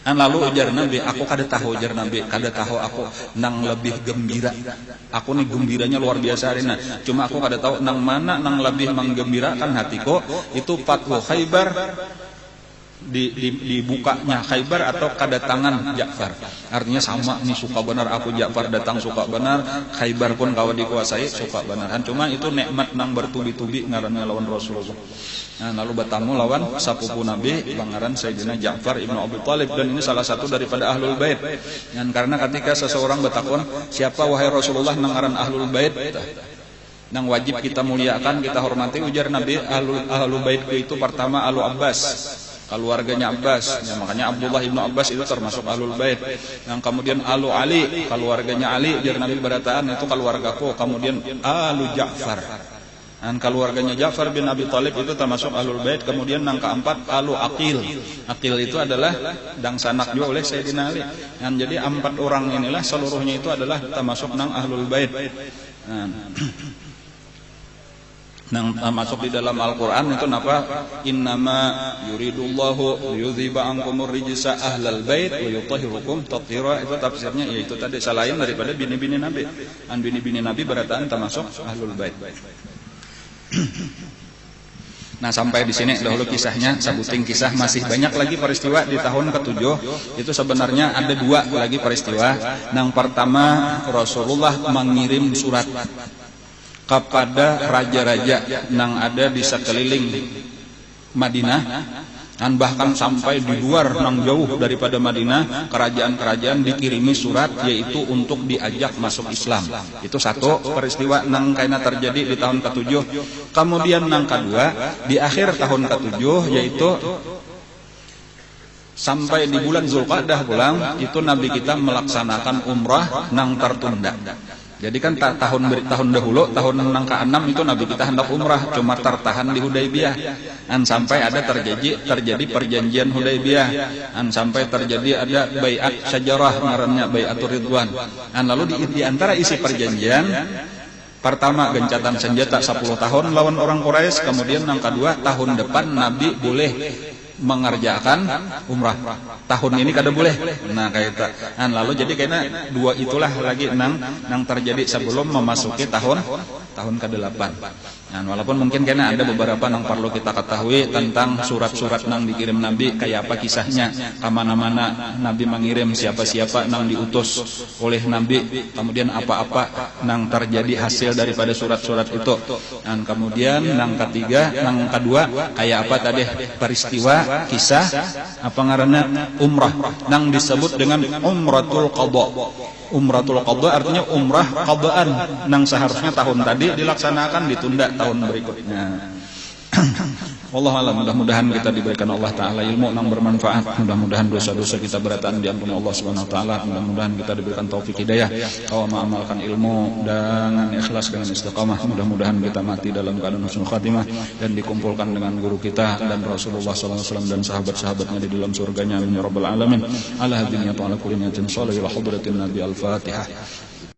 Kan lalu ujar Nabi, aku kada tahu ujar Nabi, kada tahu aku nang lebih gembira. Aku nih gembiranya luar biasa hari nah. Cuma aku kada tahu nang mana nang lebih menggembirakan hatiku, itu Fathu Khaybar, dibukanya Khaybar atau kedatangan Ja'far. Artinya sama nih, suka benar aku Ja'far datang suka benar, Khaybar pun kawan dikuasai suka benar. Cuma itu nikmat nang bertubi-tubi ngaranna lawan Rasulullah. Nah, lalu bertamu lawan sapupu Nabi pangaran Sayyidina Ja'far ibnu Abi Thalib, dan ini salah satu daripada Ahlul Bait. Dan karena ketika seseorang bertakun, siapa wahai Rasulullah nang ngaran Ahlul Bait? Nang wajib kita muliakan, kita hormati, ujar Nabi, Ahlul Bait itu pertama Alu Abbas, keluarganya Abbas, ya, makanya Abdullah ibnu Abbas itu termasuk Ahlul Bait. Yang kemudian Alu Ali, keluarganya Ali, ujar Nabi berataan itu keluargaku. Kemudian Alu Ja'far, dan keluarganya Ja'far bin Abi Thalib itu termasuk Ahlul Bait. Kemudian yang keempat Alu Aqil. Aqil itu adalah dang sanak juga oleh Sayyidina Ali. Dan jadi 4 orang inilah seluruhnya itu adalah termasuk nang Ahlul Bait. Nang termasuk di dalam Al-Qur'an itu napa? Innama yuridullahu liyudhiba ankumur rijsa ahlal bait wa yutahhirukum tathira. Itu tafsirnya yaitu tadi selain daripada bini-bini Nabi. An bini-bini Nabi berataan termasuk Ahlul Bait. Nah sampai di sini dahulu kisahnya, sabuting kisah, masih banyak lagi peristiwa di tahun ke-7. Itu sebenarnya ada 2 lagi peristiwa. Yang pertama Rasulullah mengirim surat kepada raja-raja yang ada di sekeliling Madinah, dan bahkan sampai di luar nang jauh daripada Madinah, kerajaan-kerajaan dikirimi surat yaitu untuk diajak masuk Islam. Itu satu peristiwa nang kaina terjadi di tahun ke-7. Kemudian nang kedua di akhir tahun ke-7, yaitu sampai di bulan Zulqa'dah pulang, itu Nabi kita melaksanakan umrah nang tertunda. Jadi kan tahun dahulu, tahun nang ke-6 itu Nabi kita hendak umrah, cuma tertahan di Hudaybiyah. Dan sampai ada terjadi perjanjian Hudaybiyah. Dan sampai terjadi ada baiat syajarah ngarannya baiatur ridwan. Dan lalu di antara isi perjanjian, pertama gencatan senjata 10 tahun lawan orang Quraisy, kemudian yang kedua tahun depan Nabi boleh mengerjakan umrah, tahun ini kada boleh. Nah kayak itu. Nah, lalu jadi kayaknya 2 itulah lagi nang terjadi sebelum memasuki tahun ke-8. Nah, walaupun mungkin kayaknya ada beberapa yang perlu kita ketahui tentang surat-surat nang dikirim Nabi, kayak apa kisahnya, kemana-mana Nabi mengirim, siapa-siapa nang diutus oleh Nabi, kemudian apa-apa nang terjadi hasil daripada surat-surat itu. Dan kemudian nang ketiga, nang kedua, kayak apa tadi peristiwa, kisah, apa ngaranna umrah, nang disebut dengan umratul qadha. Umratul qadha artinya umrah qadaan, nang seharusnya tahun tadi dilaksanakan ditunda tahun berikutnya. Wallahu a'lam. Mudah-mudahan kita diberikan Allah Ta'ala ilmu yang bermanfaat. Mudah-mudahan dosa-dosa kita beratan diampuni Allah Subhanahu Wa Ta'ala. Mudah-mudahan kita diberikan taufik hidayah, bahwa mengamalkan ilmu dengan ikhlas, dengan istiqamah. Mudah-mudahan kita mati dalam keadaan husnul khatimah dan dikumpulkan dengan guru kita dan Rasulullah SAW dan sahabat-sahabatnya di dalam surganya. Amin ya rabbal alamin. Ala hadiniya ta'ala kuliniyatin salih ila hadratin Nabi al-Fatihah.